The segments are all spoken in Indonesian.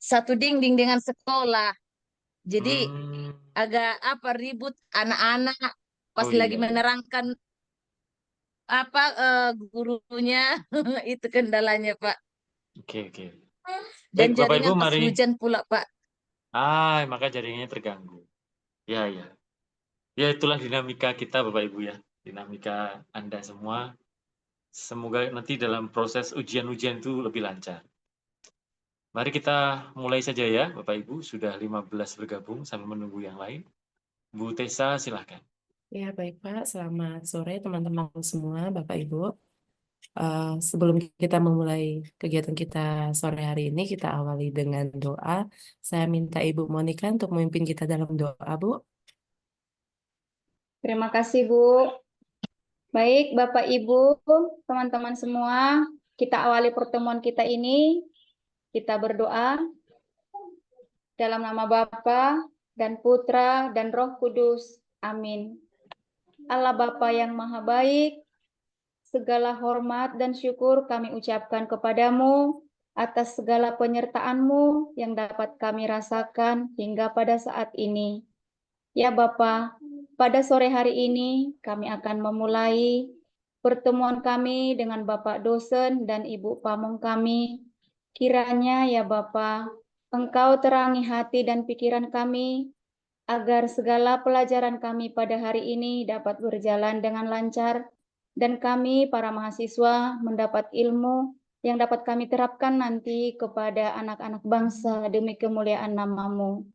satu dinding dengan sekolah. Jadi Hmm. agak apa ribut anak-anak pas Oh lagi iya, iya. menerangkan apa gurunya itu kendalanya Pak. Oke, oke. Dan Baik, Bapak Ibu, jaringan pas mari. hujan pula Pak. Maka jaringannya terganggu. Ya, ya. Ya, itulah dinamika kita, Bapak Ibu ya. Dinamika Anda semua. Semoga nanti dalam proses ujian-ujian itu lebih lancar. Mari kita mulai saja ya, Bapak Ibu. Sudah 15 bergabung sambil menunggu yang lain. Bu Tessa, silahkan. Ya, baik Pak. Selamat sore teman-teman semua, Bapak Ibu. Sebelum kita memulai kegiatan kita sore hari ini, kita awali dengan doa. Saya minta Ibu Monika untuk memimpin kita dalam doa, Bu. Terima kasih, Bu. Baik, Bapak Ibu, teman-teman semua, kita awali pertemuan kita ini. Kita berdoa dalam nama Bapa dan Putra dan Roh Kudus. Amin. Allah Bapa yang Maha Baik, segala hormat dan syukur kami ucapkan kepadamu atas segala penyertaan-Mu yang dapat kami rasakan hingga pada saat ini. Ya Bapa, pada sore hari ini kami akan memulai pertemuan kami dengan Bapak dosen dan Ibu pamong kami. Kiranya ya Bapa, Engkau terangi hati dan pikiran kami, agar segala pelajaran kami pada hari ini dapat berjalan dengan lancar, dan kami para mahasiswa mendapat ilmu yang dapat kami terapkan nanti kepada anak-anak bangsa demi kemuliaan nama-Mu.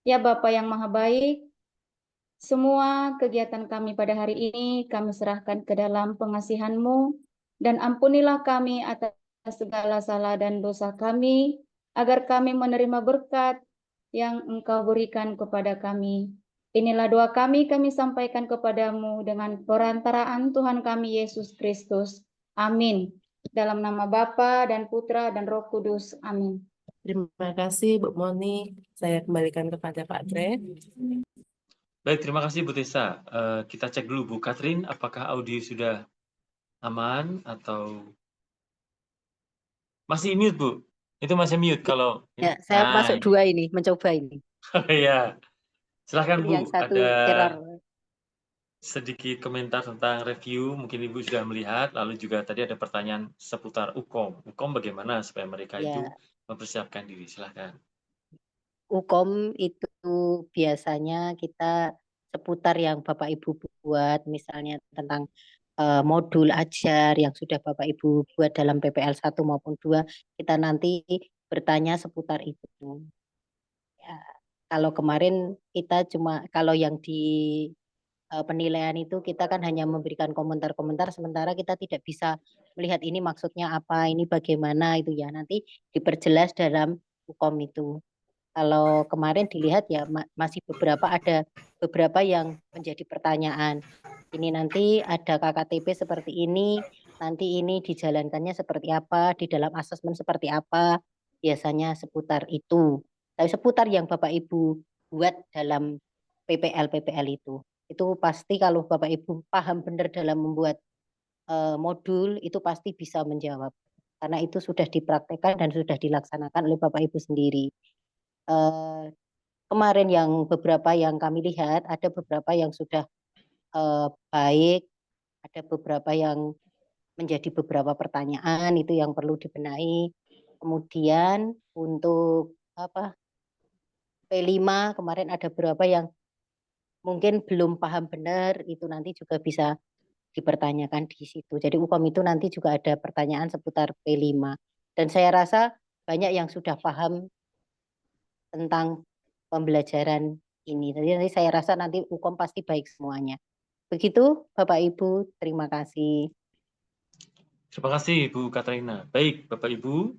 Ya Bapa yang Maha Baik, semua kegiatan kami pada hari ini kami serahkan ke dalam pengasihan-Mu, dan ampunilah kami atas segala salah dan dosa kami, agar kami menerima berkat yang Engkau berikan kepada kami. Inilah doa kami sampaikan kepadamu dengan perantaraan Tuhan kami Yesus Kristus. Amin. Dalam nama Bapa dan Putra dan Roh Kudus. Amin. Terima kasih, Bu Moni. Saya kembalikan kepada Pak Dre. Baik, terima kasih Bu Tessa. Kita cek dulu Bu Katrin, apakah audio sudah aman atau masih mute Bu? Itu masih mute kalau Ya, saya masuk ini. 2 ini, mencoba ini. Ya, silahkan Ini Bu. yang satu Ada error. sedikit komentar tentang review, mungkin Ibu sudah melihat, lalu juga tadi ada pertanyaan seputar UKOM. UKOM bagaimana supaya mereka itu Ya, mempersiapkan diri? Silahkan. UKOM itu biasanya kita seputar yang Bapak Ibu buat, misalnya tentang modul ajar yang sudah Bapak Ibu buat dalam PPL 1 maupun 2, kita nanti bertanya seputar itu. Ya, kalau kemarin kita cuma, kalau yang di penilaian itu kita kan hanya memberikan komentar-komentar, sementara kita tidak bisa melihat ini maksudnya apa, ini bagaimana itu ya, nanti diperjelas dalam UKOM itu. Kalau kemarin dilihat ya masih ada beberapa yang menjadi pertanyaan. Ini nanti ada KKTP seperti ini, nanti ini dijalankannya seperti apa, di dalam asesmen seperti apa, biasanya seputar itu. Tapi seputar yang Bapak Ibu buat dalam PPL itu. Itu pasti kalau Bapak Ibu paham benar dalam membuat modul, itu pasti bisa menjawab. Karena itu sudah dipraktekkan dan sudah dilaksanakan oleh Bapak Ibu sendiri. Kemarin yang beberapa yang kami lihat, ada beberapa yang sudah baik, ada beberapa yang menjadi beberapa pertanyaan itu yang perlu dibenahi. Kemudian untuk P5 kemarin ada beberapa yang mungkin belum paham benar, itu nanti juga bisa dipertanyakan di situ. Jadi UKOM itu nanti juga ada pertanyaan seputar P5. Dan saya rasa banyak yang sudah paham tentang pembelajaran ini. Jadi nanti saya rasa nanti UKOM pasti baik semuanya. Begitu Bapak Ibu, terima kasih. Terima kasih Bu Katrina. Baik, Bapak Ibu,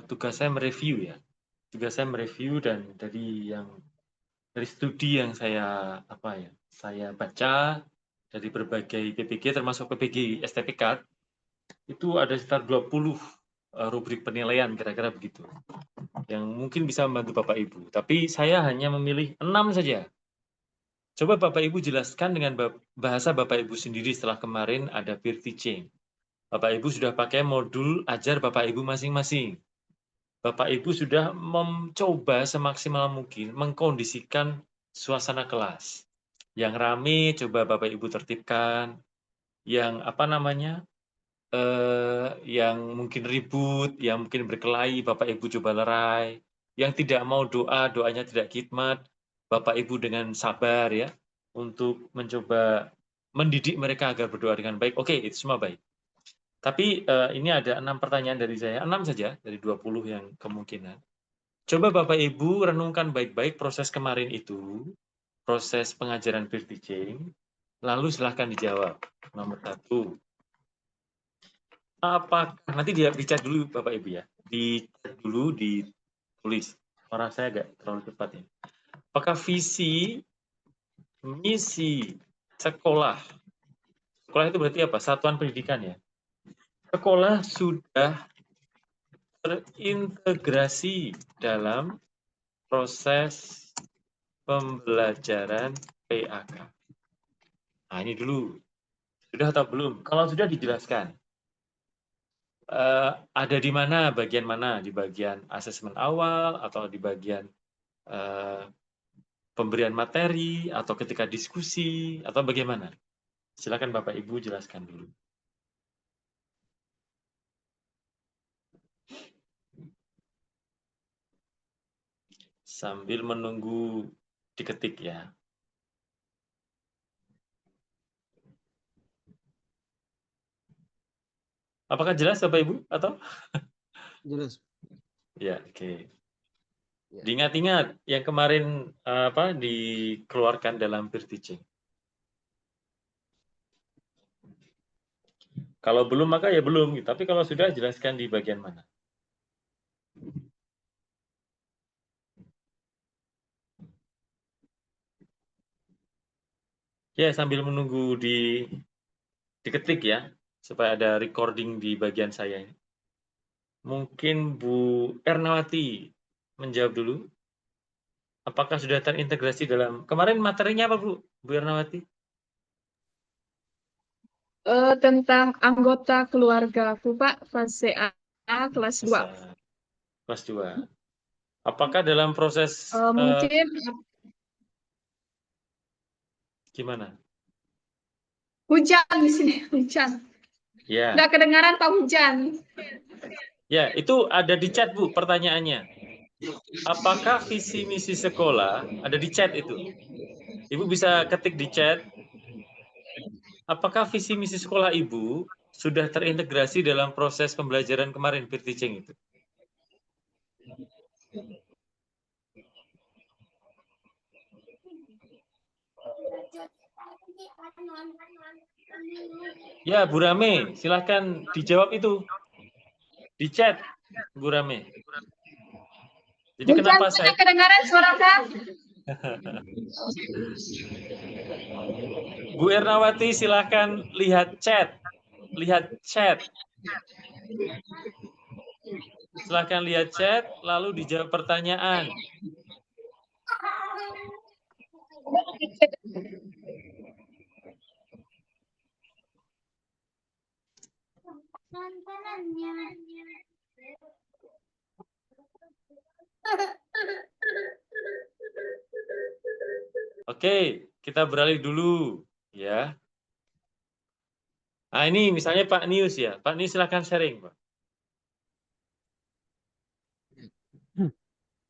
tugas saya mereview ya. Tugas saya mereview dan dari studi yang saya baca dari berbagai PPG termasuk PPG STP Card, itu ada sekitar 20 rubrik penilaian kira-kira begitu yang mungkin bisa membantu Bapak Ibu. Tapi saya hanya memilih 6 saja. Coba Bapak Ibu jelaskan dengan bahasa Bapak Ibu sendiri setelah kemarin ada peer teaching. Bapak Ibu sudah pakai modul ajar Bapak Ibu masing-masing. Bapak Ibu sudah mencoba semaksimal mungkin mengkondisikan suasana kelas. Yang rame coba Bapak Ibu tertibkan, yang apa namanya? Yang mungkin ribut, yang mungkin berkelahi, Bapak Ibu coba lerai. Yang tidak mau doa, doanya tidak khidmat, Bapak Ibu dengan sabar ya, untuk mencoba mendidik mereka agar berdoa dengan baik. Oke, itu semua baik. Tapi ini ada 6 pertanyaan dari saya, 6 saja dari 20 yang kemungkinan. Coba Bapak Ibu renungkan baik-baik proses kemarin itu, proses pengajaran peer teaching, lalu silahkan dijawab. Nomor 1. Apakah nanti dicat dulu Bapak Ibu ya, dicat dulu, ditulis. Orang saya agak terlalu cepat ya. Apakah visi, misi sekolah itu berarti apa? Satuan pendidikan ya. Sekolah sudah terintegrasi dalam proses pembelajaran PAK. Nah ini dulu, sudah atau belum? Kalau sudah dijelaskan. Ada di mana, bagian mana? Di bagian asesmen awal atau di bagian pemberian materi atau ketika diskusi atau bagaimana? Silakan Bapak Ibu jelaskan dulu. Sambil menunggu diketik ya. Apakah jelas Bapak Ibu atau? Jelas. Ya, oke. Ya. Diingat-ingat yang kemarin dikeluarkan dalam peer teaching. Kalau belum maka ya belum, tapi kalau sudah jelaskan di bagian mana. Ya, sambil menunggu diketik ya, supaya ada recording di bagian saya ini. Mungkin Bu Ernawati menjawab dulu. Apakah sudah terintegrasi dalam kemarin materinya apa Bu Ernawati? Tentang anggota keluargaku, Pak, fase A, kelas 2. Kelas 2. Apakah dalam proses Mungkin gimana? hujan di sini, hujan. Ya. Nggak kedengaran Pak, hujan. Ya, itu ada di chat Bu pertanyaannya. Apakah visi misi sekolah ada di chat itu? Ibu bisa ketik di chat. Apakah visi misi sekolah Ibu sudah terintegrasi dalam proses pembelajaran kemarin peer teaching itu? Ya, Bu Rame, silahkan dijawab itu. Di chat, Bu Rame. Jadi Hujan, kenapa tidak kedengaran suara Kak? Bu Ernawati silahkan lihat chat. Lihat chat. Silahkan lihat chat, lalu dijawab pertanyaan. Oke, kita beralih dulu ya. Nah, ini misalnya Pak Nius ya. Pak Nius silahkan sharing, Pak.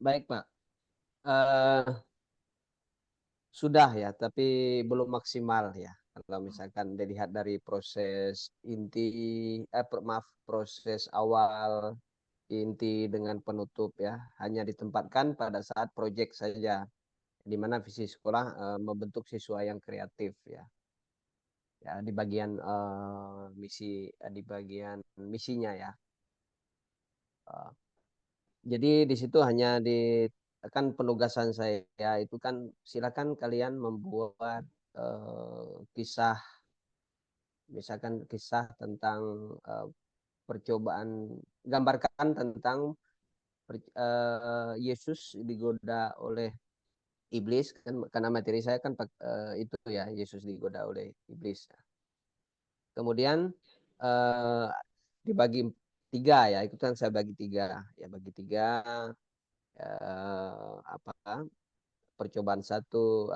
Baik, Pak. Sudah ya, tapi belum maksimal ya. Kalau misalkan dilihat dari proses proses awal, inti dengan penutup ya, hanya ditempatkan pada saat proyek saja, di mana visi sekolah membentuk siswa yang kreatif ya. Ya di bagian di bagian misinya ya. Jadi di situ hanya kan penugasan saya itu kan silakan kalian membuat kisah, misalkan kisah tentang percobaan, gambarkan tentang Yesus digoda oleh iblis kan, karena materi saya kan itu ya, Yesus digoda oleh iblis. Kemudian dibagi tiga ya, ikutan saya bagi tiga ya, bagi tiga percobaan satu,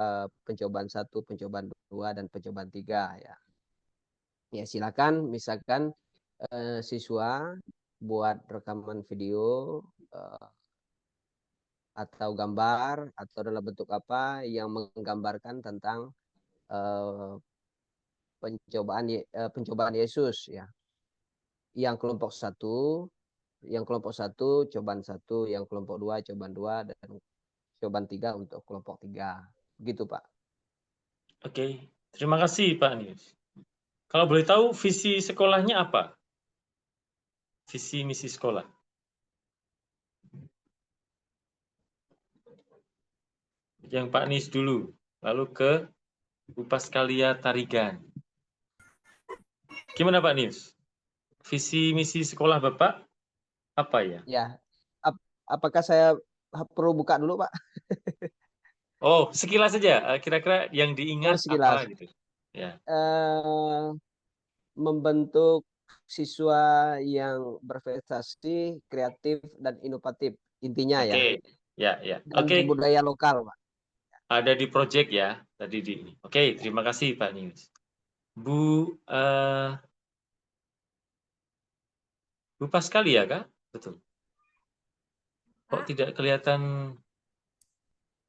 pencobaan dua, dan pencobaan tiga ya. Ya silakan, misalkan siswa buat rekaman video atau gambar atau dalam bentuk apa yang menggambarkan tentang pencobaan Yesus ya. Yang kelompok satu cobaan satu, yang kelompok dua cobaan dua, dan cobaan tiga untuk kelompok tiga. Begitu Pak. Oke, terima kasih Pak Nius. Kalau boleh tahu visi sekolahnya apa? Visi misi sekolah. Yang Pak Nius dulu, lalu ke Bu Paskalia Tarigan. Gimana Pak Nius? Visi misi sekolah Bapak apa ya? Ya, apakah saya perlu buka dulu Pak? Oh, sekilas saja. Kira-kira yang diingat sekilas. apa gitu? Ya. Membentuk siswa yang berprestasi, kreatif, dan inovatif. Intinya ya. Oke, ya. Dan Oke. budaya lokal Pak. Ada di project ya tadi di ini. Oke, terima kasih Pak Nius. Bu Paskalia Kak? Betul. Kok tidak kelihatan?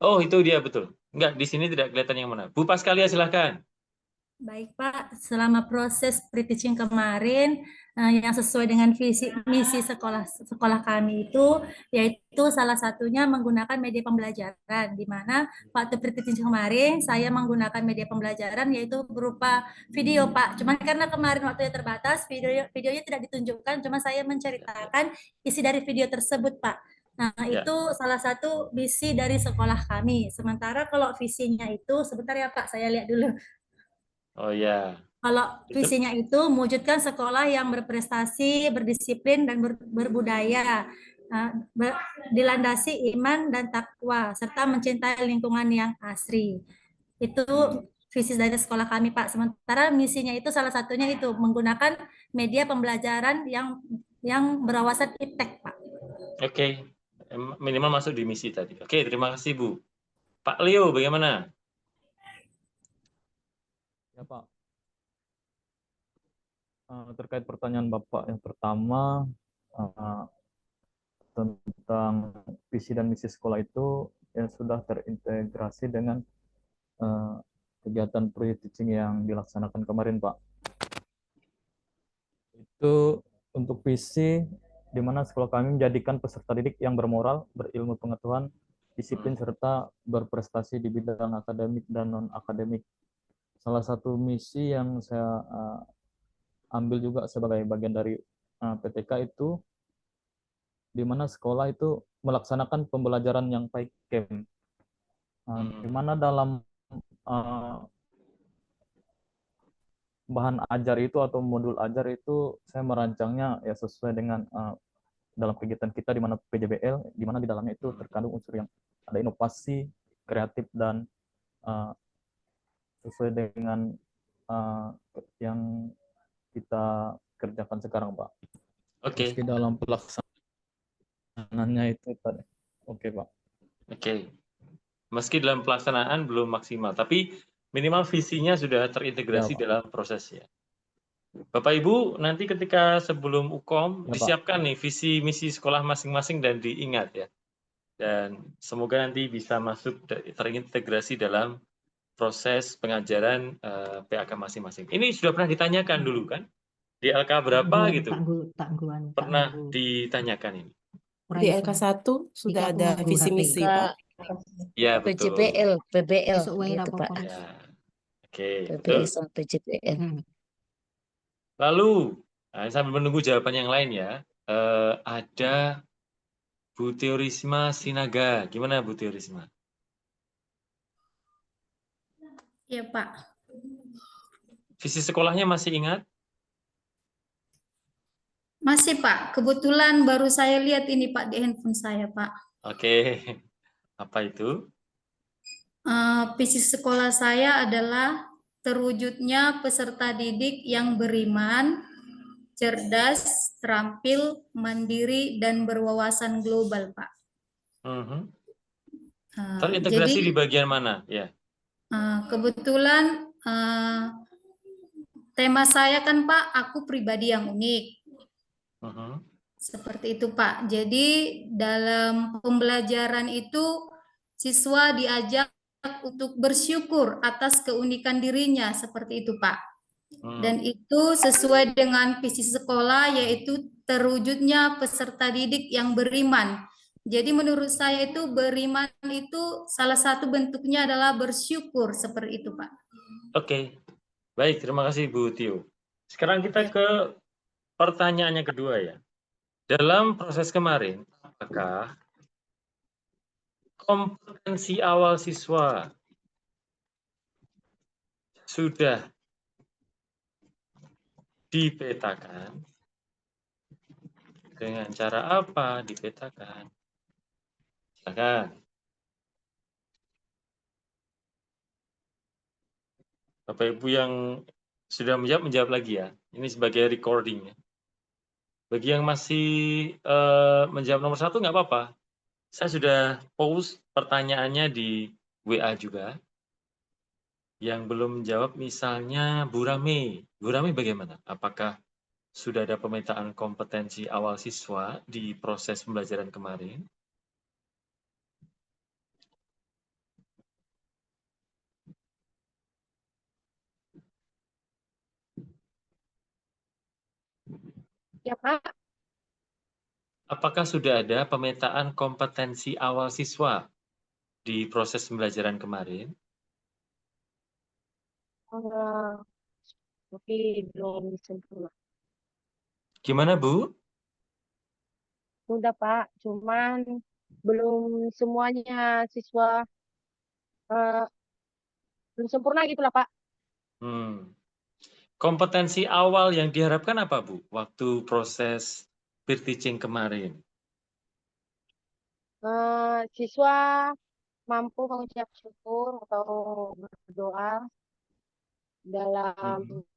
Oh, itu dia betul. Enggak, di sini tidak kelihatan yang mana. Bu Paskalia silahkan. Baik Pak, selama proses pre-teaching kemarin yang sesuai dengan visi misi sekolah kami itu yaitu salah satunya menggunakan media pembelajaran, di mana waktu pre-teaching kemarin saya menggunakan media pembelajaran yaitu berupa video Pak. Cuman karena kemarin waktunya terbatas, videonya tidak ditunjukkan, cuma saya menceritakan isi dari video tersebut Pak. Nah, itu salah satu misi dari sekolah kami. Sementara kalau visinya itu, sebentar ya Pak, saya lihat dulu. Oh ya. Kalau visinya itu mewujudkan sekolah yang berprestasi, berdisiplin, dan berbudaya, dilandasi iman dan takwa, serta mencintai lingkungan yang asri. Itu visi dari sekolah kami, Pak. Sementara misinya itu salah satunya itu menggunakan media pembelajaran yang berwawasan iptek, Pak. Oke, minimal masuk di misi tadi. Oke, terima kasih Bu. Pak Leo, bagaimana? Ya Pak, terkait pertanyaan Bapak yang pertama tentang visi dan misi sekolah itu yang sudah terintegrasi dengan kegiatan pre-teaching yang dilaksanakan kemarin Pak. Itu untuk visi di mana sekolah kami menjadikan peserta didik yang bermoral, berilmu pengetahuan, disiplin, serta berprestasi di bidang akademik dan non-akademik. Salah satu misi yang saya ambil juga sebagai bagian dari PTK itu di mana sekolah itu melaksanakan pembelajaran yang baik camp. Di mana dalam bahan ajar itu atau modul ajar itu saya merancangnya ya sesuai dengan dalam kegiatan kita di mana PJBL, di mana di dalamnya itu terkandung unsur yang ada inovasi, kreatif, dan sesuai dengan yang kita kerjakan sekarang, Pak. Oke. Meski dalam pelaksanaannya itu tadi. Oke, Pak. Oke. Meski dalam pelaksanaan belum maksimal, tapi minimal visinya sudah terintegrasi Ya, dalam prosesnya. Bapak Ibu, nanti ketika sebelum UKOM ya, disiapkan nih visi misi sekolah masing-masing dan diingat ya. Dan semoga nanti bisa masuk terintegrasi dalam proses pengajaran PAK masing-masing. Ini sudah pernah ditanyakan dulu kan? Di LK berapa gitu? Pernah ditanyakan ini. Di LK1 sudah ada visi misi, Pak. Ya, betul. PBL gitu, Pak. Ya. Oke, PBL betul. sama PJPL. Lalu, sambil menunggu jawaban yang lain ya, ada Bu Teorisma Sinaga. Gimana Bu Teorisma? Iya, Pak. Visi sekolahnya masih ingat? Masih, Pak. Kebetulan baru saya lihat ini, Pak, di handphone saya, Pak. Oke. Apa itu? Visi sekolah saya adalah terwujudnya peserta didik yang beriman, cerdas, terampil, mandiri, dan berwawasan global, Pak. Terintegrasi Jadi di bagian mana? Ya. kebetulan tema saya kan Pak, aku pribadi yang unik. Seperti itu Pak. Jadi dalam pembelajaran itu siswa diajak untuk bersyukur atas keunikan dirinya, seperti itu Pak. Dan itu sesuai dengan visi sekolah, yaitu terwujudnya peserta didik yang beriman. Jadi menurut saya itu beriman itu salah satu bentuknya adalah bersyukur, seperti itu Pak. Oke, baik, terima kasih Bu Tio. Sekarang kita ke pertanyaannya kedua ya. Dalam proses kemarin, apakah kompetensi awal siswa sudah dipetakan? Dengan cara apa dipetakan? Silakan. Bapak Ibu yang sudah menjawab lagi ya. Ini sebagai recording ya. Bagi yang masih menjawab nomor 1 nggak apa-apa. Saya sudah post pertanyaannya di WA juga. Yang belum menjawab misalnya Bu Rame. Bu Rame bagaimana? Apakah sudah ada pemetaan kompetensi awal siswa di proses pembelajaran kemarin? Ya, Pak. Apakah sudah ada pemetaan kompetensi awal siswa di proses pembelajaran kemarin? Tapi belum sempurna. Gimana, Bu? Udah, Pak. Cuman belum semuanya siswa belum sempurna gitu lah, Pak. Kompetensi awal yang diharapkan apa, Bu? Waktu proses peer teaching kemarin? Siswa mampu mengucap syukur atau berdoa dalam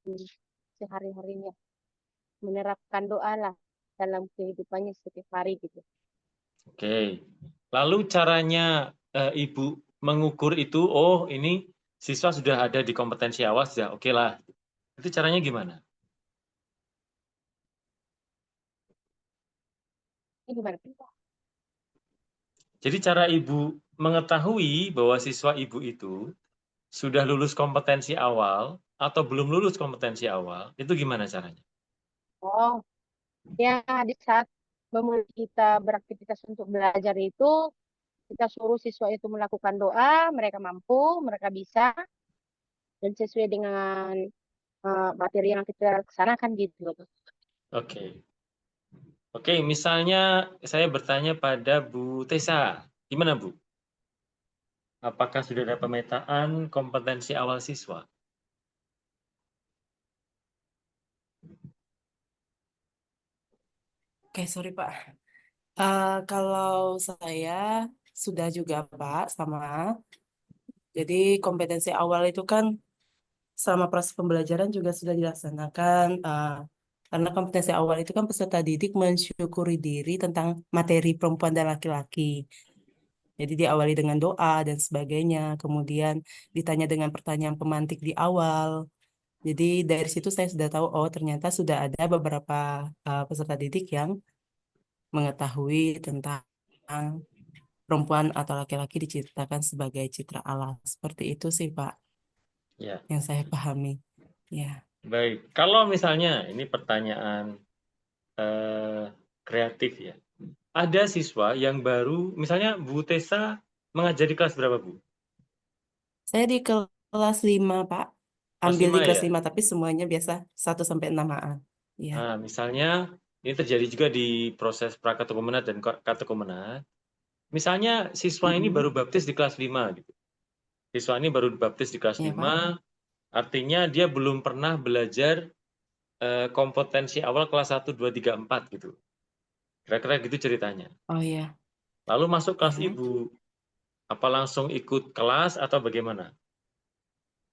sehari-harinya. Menerapkan doa lah dalam kehidupannya setiap hari gitu. Oke. Lalu caranya Ibu mengukur itu, oh ini siswa sudah ada di kompetensi awal, sudah oke lah. Itu caranya gimana? Ini gimana? Jadi cara Ibu mengetahui bahwa siswa Ibu itu sudah lulus kompetensi awal atau belum lulus kompetensi awal, itu gimana caranya? Oh, ya di saat memulai kita beraktivitas untuk belajar itu, kita suruh siswa itu melakukan doa, mereka mampu, mereka bisa, dan sesuai dengan materi yang kita laksanakan gitu. Oke. Oke, misalnya saya bertanya pada Bu Tessa, gimana Bu? Apakah sudah ada pemetaan kompetensi awal siswa? Oke, sorry Pak. Kalau saya sudah juga Pak, sama. Jadi kompetensi awal itu kan selama proses pembelajaran juga sudah dilaksanakan. Karena kompetensi awal itu kan peserta didik mensyukuri diri tentang materi perempuan dan laki-laki. Jadi diawali dengan doa dan sebagainya. Kemudian ditanya dengan pertanyaan pemantik di awal. Jadi dari situ saya sudah tahu, oh ternyata sudah ada beberapa peserta didik yang mengetahui tentang perempuan atau laki-laki diciptakan sebagai citra Allah. Seperti itu sih Pak, Ya. yang saya pahami. Ya. Baik, kalau misalnya ini pertanyaan kreatif ya. Ada siswa yang baru, misalnya Bu Tessa mengajar di kelas berapa Bu? Saya di kelas 5 Pak. Ambil di 5 kelas ya? 5, tapi semuanya biasa 1-6 Ya. Nah, misalnya ini terjadi juga di proses praketukemenat dan katekemenat. Misalnya siswa ini baru baptis di kelas 5 gitu. Siswa ini baru baptis di kelas 5, artinya dia belum pernah belajar kompetensi awal kelas 1, 2, 3, 4 gitu. Kira-kira gitu ceritanya. Oh iya. Lalu masuk kelas Ibu, apa langsung ikut kelas atau bagaimana?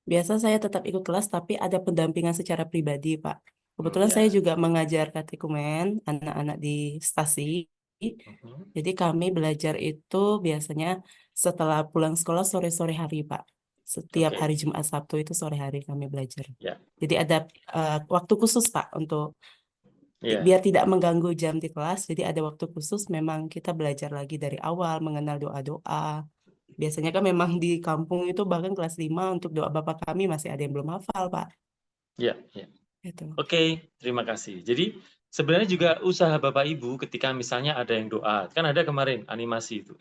Biasa saya tetap ikut kelas, tapi ada pendampingan secara pribadi, Pak. Kebetulan ya. saya juga mengajar katekumen anak-anak di stasi. Jadi kami belajar itu biasanya setelah pulang sekolah sore-sore hari, Pak. Setiap Oke. hari Jumat Sabtu itu sore hari kami belajar. Ya, Jadi ada waktu khusus, Pak, untuk ya, biar tidak mengganggu jam di kelas. Jadi ada waktu khusus memang kita belajar lagi dari awal mengenal doa-doa. Biasanya kan memang di kampung itu bahkan kelas 5 untuk doa Bapak kami masih ada yang belum hafal, Pak. ya, ya. Gitu. Oke, terima kasih. Jadi sebenarnya juga usaha Bapak Ibu ketika misalnya ada yang doa, kan ada kemarin animasi itu,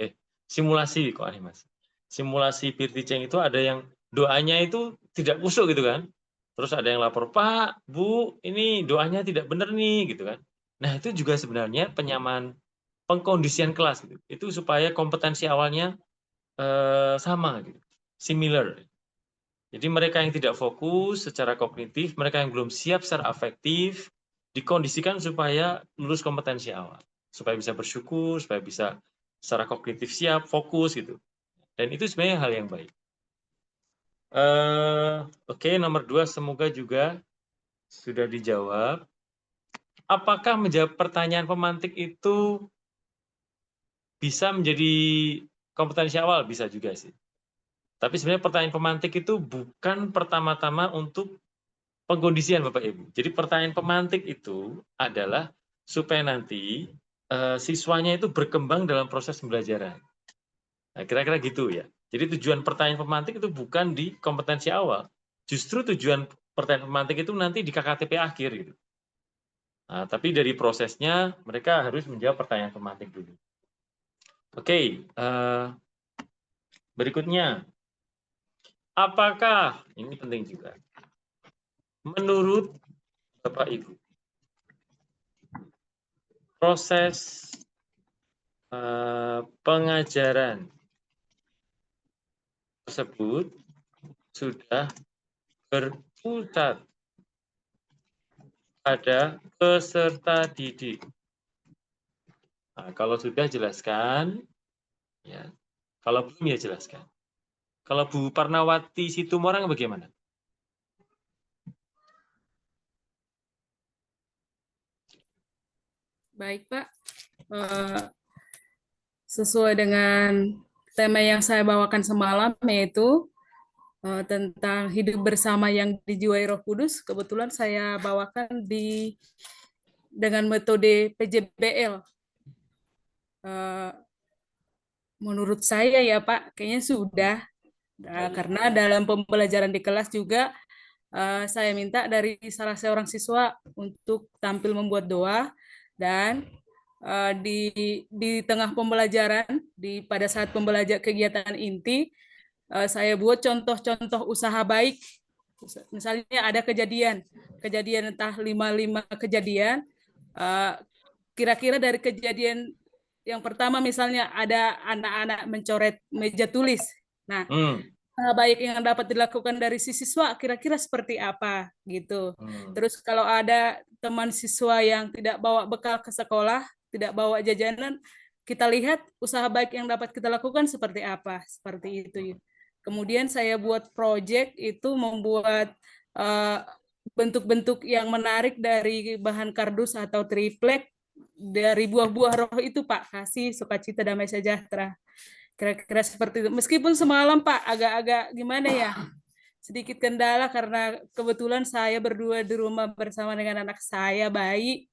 simulasi kok animasi. Simulasi peer teaching itu ada yang doanya itu tidak kusuk gitu kan. Terus ada yang lapor, Pak, Bu, ini doanya tidak benar nih gitu kan. Nah itu juga sebenarnya pengkondisian kelas gitu. Itu supaya kompetensi awalnya sama gitu, similar. Jadi mereka yang tidak fokus secara kognitif, mereka yang belum siap secara afektif, dikondisikan supaya lulus kompetensi awal. Supaya bisa bersyukur, supaya bisa secara kognitif siap, fokus gitu. Dan itu sebenarnya hal yang baik. Oke, nomor 2 semoga juga sudah dijawab. Apakah menjawab pertanyaan pemantik itu bisa menjadi kompetensi awal? Bisa juga sih. Tapi sebenarnya pertanyaan pemantik itu bukan pertama-tama untuk pengkondisian Bapak Ibu. Jadi pertanyaan pemantik itu adalah supaya nanti siswanya itu berkembang dalam proses pembelajaran. Nah, kira-kira gitu ya. Jadi tujuan pertanyaan pemantik itu bukan di kompetensi awal. Justru tujuan pertanyaan pemantik itu nanti di KKTP akhir gitu. Nah, tapi dari prosesnya mereka harus menjawab pertanyaan pemantik dulu. Oke, berikutnya. Apakah, ini penting juga, menurut Bapak Ibu, proses pengajaran tersebut sudah berpusat pada peserta didik. Nah, kalau sudah jelaskan, ya. Kalau belum ya jelaskan. Kalau Bu Parnawati Situmorang bagaimana? Baik, Pak. Sesuai dengan tema yang saya bawakan semalam, yaitu tentang hidup bersama yang dijiwai Roh Kudus. Kebetulan saya bawakan dengan metode PJBL. Menurut saya ya Pak, kayaknya sudah. Karena dalam pembelajaran di kelas juga saya minta dari salah seorang siswa untuk tampil membuat doa, dan di tengah pembelajaran, pada saat pembelajaran kegiatan inti, saya buat contoh-contoh usaha baik. Misalnya ada kejadian entah 5 kejadian, kira-kira dari kejadian yang pertama misalnya ada anak-anak mencoret meja tulis. Nah, baik yang dapat dilakukan dari si siswa kira-kira seperti apa gitu. Terus kalau ada teman siswa yang tidak bawa bekal ke sekolah, tidak bawa jajanan, kita lihat usaha baik yang dapat kita lakukan seperti apa, seperti itu. Kemudian saya buat project itu membuat bentuk-bentuk yang menarik dari bahan kardus atau triplek dari buah-buah roh itu, Pak. Kasih, sukacita, damai sejahtera. Kira-kira seperti itu. Meskipun semalam Pak agak-agak gimana ya, sedikit kendala karena kebetulan saya berdua di rumah bersama dengan anak saya bayi.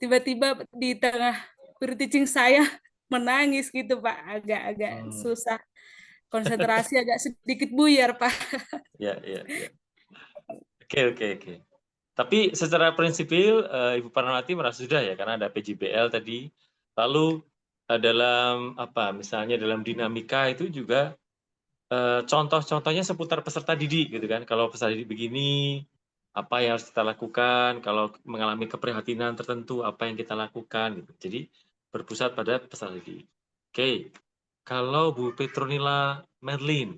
Tiba-tiba di tengah teaching saya menangis gitu Pak, agak-agak susah konsentrasi, agak sedikit buyar Pak. Ya. Oke. Tapi secara prinsipil Ibu Parnawati merasa sudah ya, karena ada PJBL tadi. Lalu dalam misalnya dalam dinamika itu juga contoh-contohnya seputar peserta didik gitu kan. Kalau peserta didik begini, apa yang harus kita lakukan? Kalau mengalami keprihatinan tertentu, apa yang kita lakukan gitu. Jadi berpusat pada peserta didik. Oke. Kalau Bu Petronila Merlin,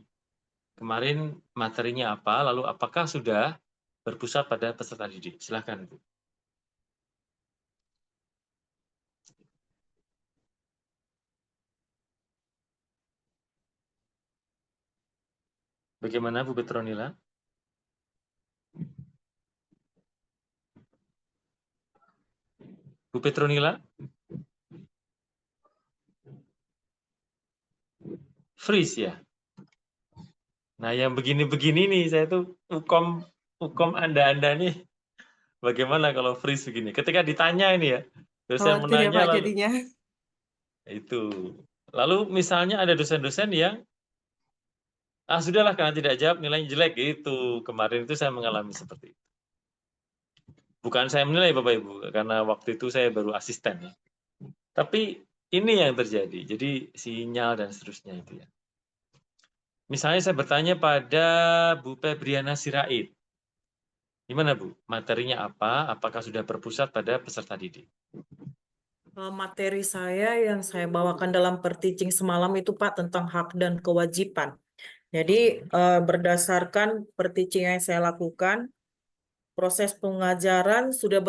kemarin materinya apa? Lalu apakah sudah berpusat pada peserta didik? Silakan, Bu. Bagaimana Bu Petronila? Bu Petronila? Freeze ya? Nah, yang begini-begini nih, saya tuh hukum Anda nih, bagaimana kalau freeze begini? Ketika ditanya ini ya, dosen Khawatir ya menanya Pak lalu, jadinya. itu. Lalu misalnya ada dosen-dosen yang, sudahlah karena tidak jawab nilainya jelek, gitu. Kemarin itu saya mengalami seperti itu. Bukan saya menilai Bapak Ibu, karena waktu itu saya baru asisten ya. Tapi ini yang terjadi, jadi sinyal dan seterusnya itu ya. Misalnya saya bertanya pada Bu Febriana Sirait, gimana Bu? Materinya apa? Apakah sudah berpusat pada peserta didik? Materi saya yang saya bawakan dalam per-teaching semalam itu Pak tentang hak dan kewajiban. Jadi berdasarkan per-teaching yang saya lakukan, proses pengajaran sudah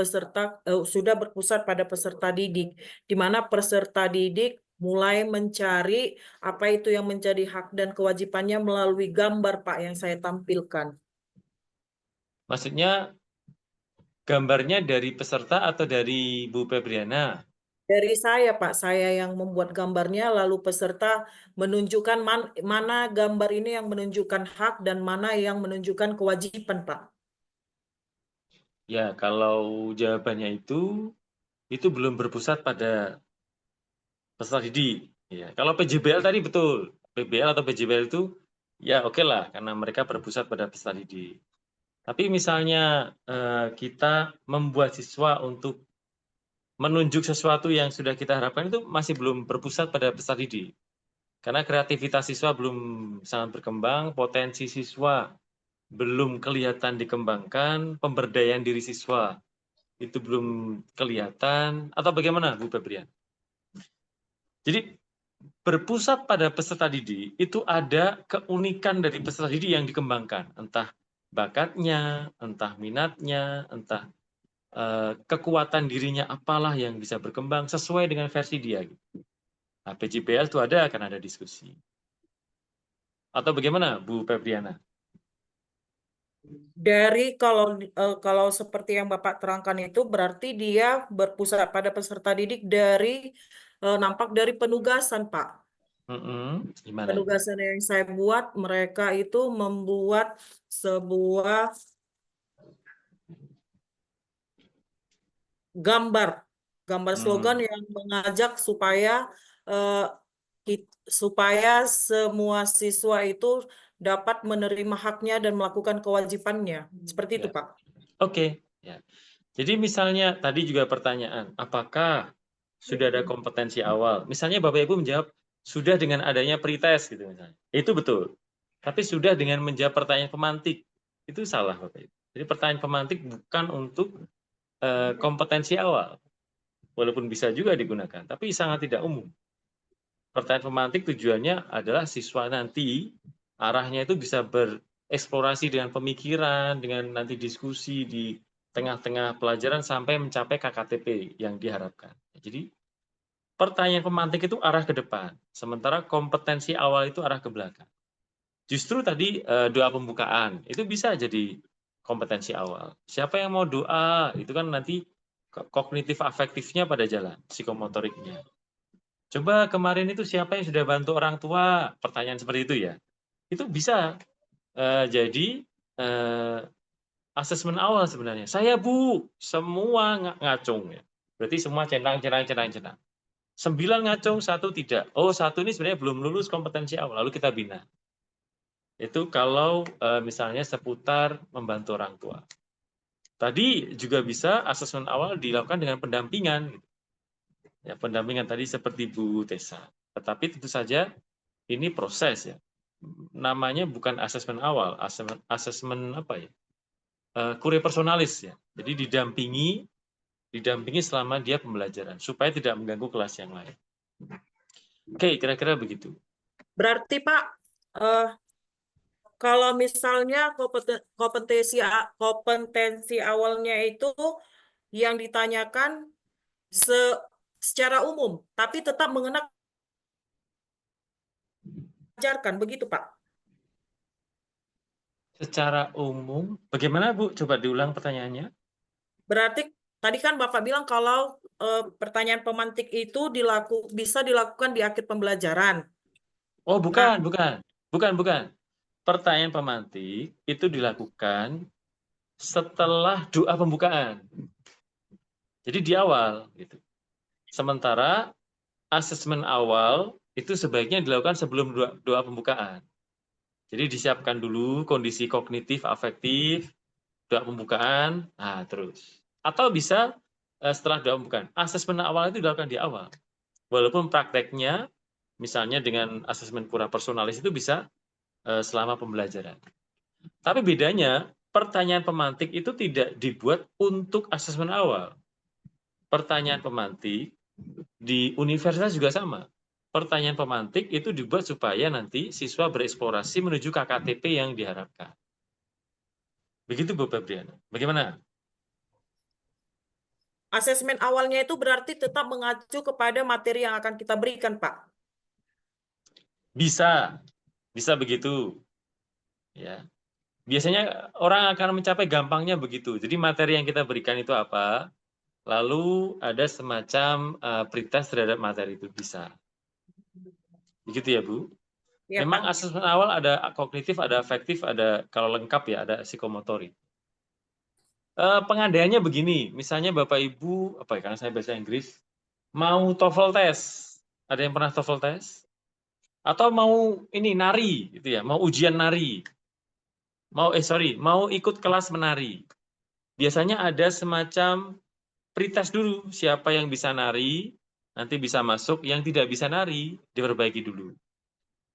berpusat pada peserta didik, di mana peserta didik mulai mencari apa itu yang menjadi hak dan kewajibannya melalui gambar Pak yang saya tampilkan. Maksudnya gambarnya dari peserta atau dari Bu Febriana? Dari saya Pak, saya yang membuat gambarnya, lalu peserta menunjukkan mana gambar ini yang menunjukkan hak dan mana yang menunjukkan kewajiban Pak. Ya, kalau jawabannya itu belum berpusat pada peserta didik. Ya, kalau PJBL tadi betul, PBL atau PJBL itu ya oke lah, karena mereka berpusat pada peserta didik. Tapi misalnya kita membuat siswa untuk menunjuk sesuatu yang sudah kita harapkan itu masih belum berpusat pada peserta didik. Karena kreativitas siswa belum sangat berkembang, potensi siswa belum kelihatan dikembangkan, pemberdayaan diri siswa itu belum kelihatan, atau bagaimana Bu Febrian? Jadi berpusat pada peserta didik itu ada keunikan dari peserta didik yang dikembangkan, entah bakatnya, entah minatnya, entah kekuatan dirinya apalah yang bisa berkembang sesuai dengan versi dia. Nah, PJBL itu ada akan ada diskusi. Atau bagaimana Bu Febriana? Dari kalau seperti yang Bapak terangkan itu berarti dia berpusat pada peserta didik dari nampak dari penugasan Pak. Gimana? Penugasan yang saya buat, mereka itu membuat sebuah gambar slogan yang mengajak supaya semua siswa itu dapat menerima haknya dan melakukan kewajibannya. Seperti itu, Pak. Oke. Ya. Jadi misalnya tadi juga pertanyaan, apakah sudah ada kompetensi awal? Misalnya Bapak Ibu menjawab sudah dengan adanya pretest gitu misalnya. Itu betul. Tapi sudah dengan menjawab pertanyaan pemantik. Itu salah Bapak Ibu. Jadi pertanyaan pemantik bukan untuk kompetensi awal. Walaupun bisa juga digunakan, tapi sangat tidak umum. Pertanyaan pemantik tujuannya adalah siswa nanti arahnya itu bisa bereksplorasi dengan pemikiran, dengan nanti diskusi di tengah-tengah pelajaran sampai mencapai KKTP yang diharapkan. Jadi pertanyaan pemantik itu arah ke depan, sementara kompetensi awal itu arah ke belakang. Justru tadi doa pembukaan itu bisa jadi kompetensi awal. Siapa yang mau doa itu kan nanti kognitif afektifnya pada jalan, psikomotoriknya. Coba kemarin itu siapa yang sudah bantu orang tua? Pertanyaan seperti itu ya. Itu bisa jadi asesmen awal sebenarnya. Saya Bu, semua ngacung ya. Berarti semua centang. 9 ngacung, 1 tidak. Oh, 1 ini sebenarnya belum lulus kompetensi awal, lalu kita bina. Itu kalau misalnya seputar membantu orang tua. Tadi juga bisa asesmen awal dilakukan dengan pendampingan. Ya, pendampingan tadi seperti Bu Tessa. Tetapi tentu saja ini proses ya. Namanya bukan asesmen awal, asesmen apa ya? Kurir personalis ya. Jadi didampingi selama dia pembelajaran supaya tidak mengganggu kelas yang lain. Oke, kira-kira begitu. Berarti Pak, kalau misalnya kompetensi awalnya itu yang ditanyakan secara umum, tapi tetap mengenakan ajarkan, begitu Pak? Secara umum, bagaimana Bu? Coba diulang pertanyaannya. Berarti tadi kan Bapak bilang kalau pertanyaan pemantik itu bisa dilakukan di akhir pembelajaran. Oh, Nah, bukan. Pertanyaan pemantik itu dilakukan setelah doa pembukaan. Jadi di awal gitu. Sementara asesmen awal itu sebaiknya dilakukan sebelum doa pembukaan. Jadi disiapkan dulu kondisi kognitif, afektif, doa pembukaan, nah terus. Atau bisa setelah doa pembukaan. Asesmen awal itu dilakukan di awal. Walaupun prakteknya, misalnya dengan asesmen pura personalis itu bisa selama pembelajaran. Tapi bedanya, pertanyaan pemantik itu tidak dibuat untuk asesmen awal. Pertanyaan pemantik di universitas juga sama. Pertanyaan pemantik itu dibuat supaya nanti siswa bereksplorasi menuju KKTP yang diharapkan. Begitu Bu Febriana. Bagaimana? asesmen awalnya itu berarti tetap mengacu kepada materi yang akan kita berikan, Pak. Bisa begitu. Ya. Biasanya orang akan mencapai gampangnya begitu. Jadi materi yang kita berikan itu apa? Lalu ada semacam pretest terhadap materi itu bisa. Begitu ya, Bu? Ya, Memang Pak. asesmen awal ada kognitif, ada afektif, ada kalau lengkap ya ada psikomotorik. Pengandaiannya begini, misalnya Bapak Ibu, apa ya, karena saya bahasa Inggris, mau TOEFL test. Ada yang pernah TOEFL test? Atau mau ini nari gitu ya, mau ujian nari. Mau ikut kelas menari. Biasanya ada semacam pretest dulu, siapa yang bisa nari, nanti bisa masuk, yang tidak bisa nari diperbaiki dulu.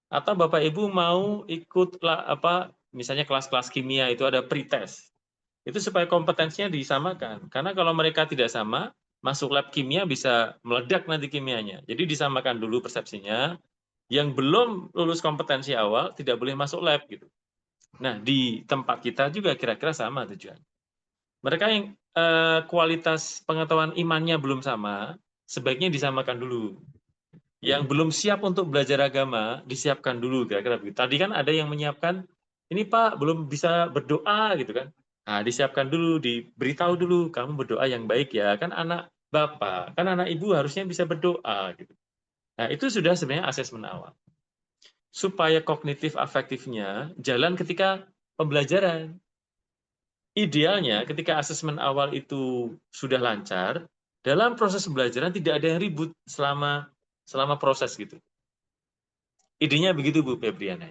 Atau Bapak Ibu mau ikut misalnya kelas-kelas kimia itu ada pretest. Itu supaya kompetensinya disamakan. Karena kalau mereka tidak sama, masuk lab kimia bisa meledak nanti kimianya. Jadi disamakan dulu persepsinya. Yang belum lulus kompetensi awal tidak boleh masuk lab gitu. Nah, di tempat kita juga kira-kira sama tujuan. Mereka yang kualitas pengetahuan imannya belum sama, sebaiknya disamakan dulu. Yang belum siap untuk belajar agama, disiapkan dulu kira-kira begitu. Tadi kan ada yang menyiapkan, ini Pak belum bisa berdoa gitu kan. Nah, disiapkan dulu, diberitahu dulu, kamu berdoa yang baik ya, kan anak Bapak, kan anak Ibu harusnya bisa berdoa gitu. Nah, itu sudah sebenarnya asesmen awal. Supaya kognitif afektifnya jalan ketika pembelajaran. Idealnya ketika asesmen awal itu sudah lancar, dalam proses pembelajaran tidak ada yang ribut selama proses gitu. Idenya begitu Bu Febriana.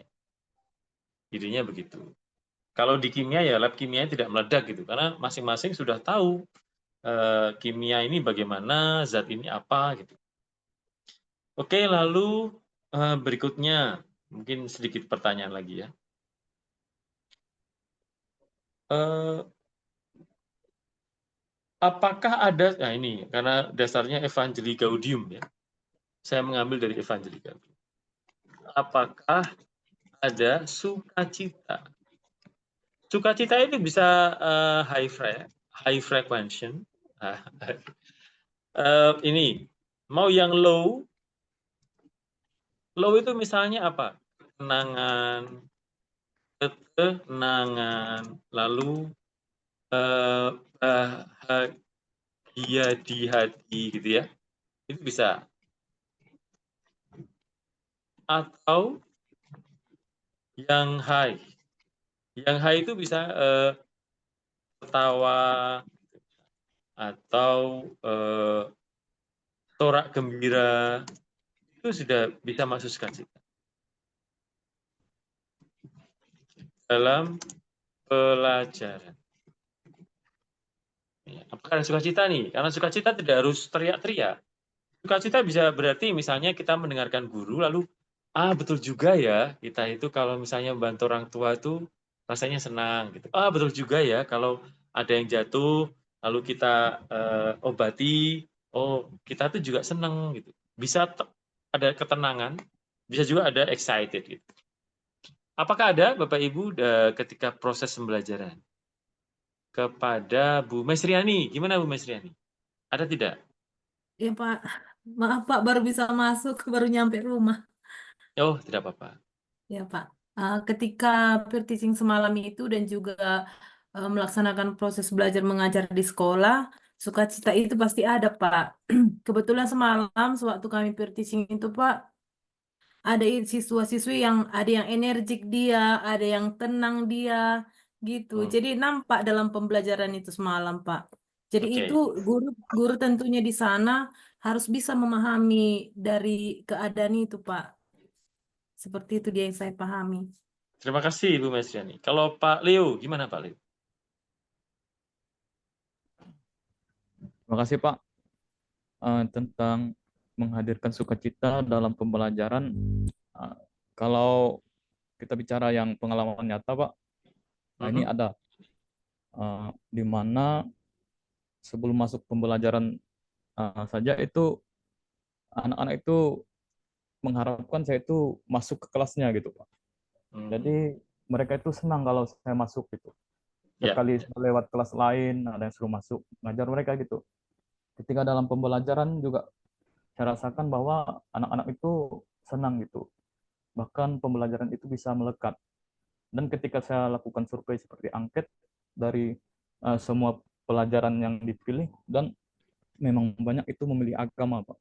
Idenya begitu. Kalau di kimia ya lab kimia tidak meledak gitu karena masing-masing sudah tahu kimia ini bagaimana, zat ini apa gitu. Oke, lalu berikutnya mungkin sedikit pertanyaan lagi ya. Apakah ada, nah ini karena dasarnya Evangelii Gaudium ya, saya mengambil dari Evangelii Gaudium. Apakah ada sukacita? Sukacita itu bisa high frequency. Ini mau yang low itu misalnya apa? Ketenangan, lalu bahagia di hati gitu ya, itu bisa. Atau yang high itu bisa tertawa atau sorak gembira, itu sudah bisa masuk sukacita. Dalam pelajaran. Apakah ada sukacita nih? Karena sukacita tidak harus teriak-teriak. Sukacita bisa berarti misalnya kita mendengarkan guru lalu, betul juga ya, kita itu kalau misalnya membantu orang tua itu rasanya senang gitu. Betul juga ya kalau ada yang jatuh lalu kita obati, kita tuh juga senang gitu. Bisa ada ketenangan, bisa juga ada excited gitu. Apakah ada Bapak Ibu ketika proses pembelajaran? Kepada Bu Mesriani, gimana Bu Mesriani? Ada tidak? Ya Pak, maaf Pak baru bisa masuk, baru nyampe rumah. Oh, tidak apa-apa. Ya Pak, ketika peer teaching semalam itu dan juga melaksanakan proses belajar mengajar di sekolah, sukacita itu pasti ada, Pak. Kebetulan semalam sewaktu kami teaching itu, Pak, ada siswa-siswi yang ada yang energik dia, ada yang tenang dia, gitu. Jadi nampak dalam pembelajaran itu semalam, Pak. Jadi Oke. itu guru tentunya di sana harus bisa memahami dari keadaan itu, Pak. Seperti itu dia yang saya pahami. Terima kasih Ibu Mesriani. Kalau Pak Leo, gimana Pak Leo? Terima kasih Pak. Tentang menghadirkan sukacita dalam pembelajaran, kalau kita bicara yang pengalaman nyata Pak, ini ada di mana sebelum masuk pembelajaran saja itu anak-anak itu mengharapkan saya itu masuk ke kelasnya gitu Pak. Jadi mereka itu senang kalau saya masuk gitu. Setiap kali saya lewat kelas lain ada yang suruh masuk ngajar mereka gitu. Ketika dalam pembelajaran juga saya rasakan bahwa anak-anak itu senang gitu. Bahkan pembelajaran itu bisa melekat. Dan ketika saya lakukan survei seperti angket dari semua pelajaran yang dipilih, dan memang banyak itu memilih agama Pak.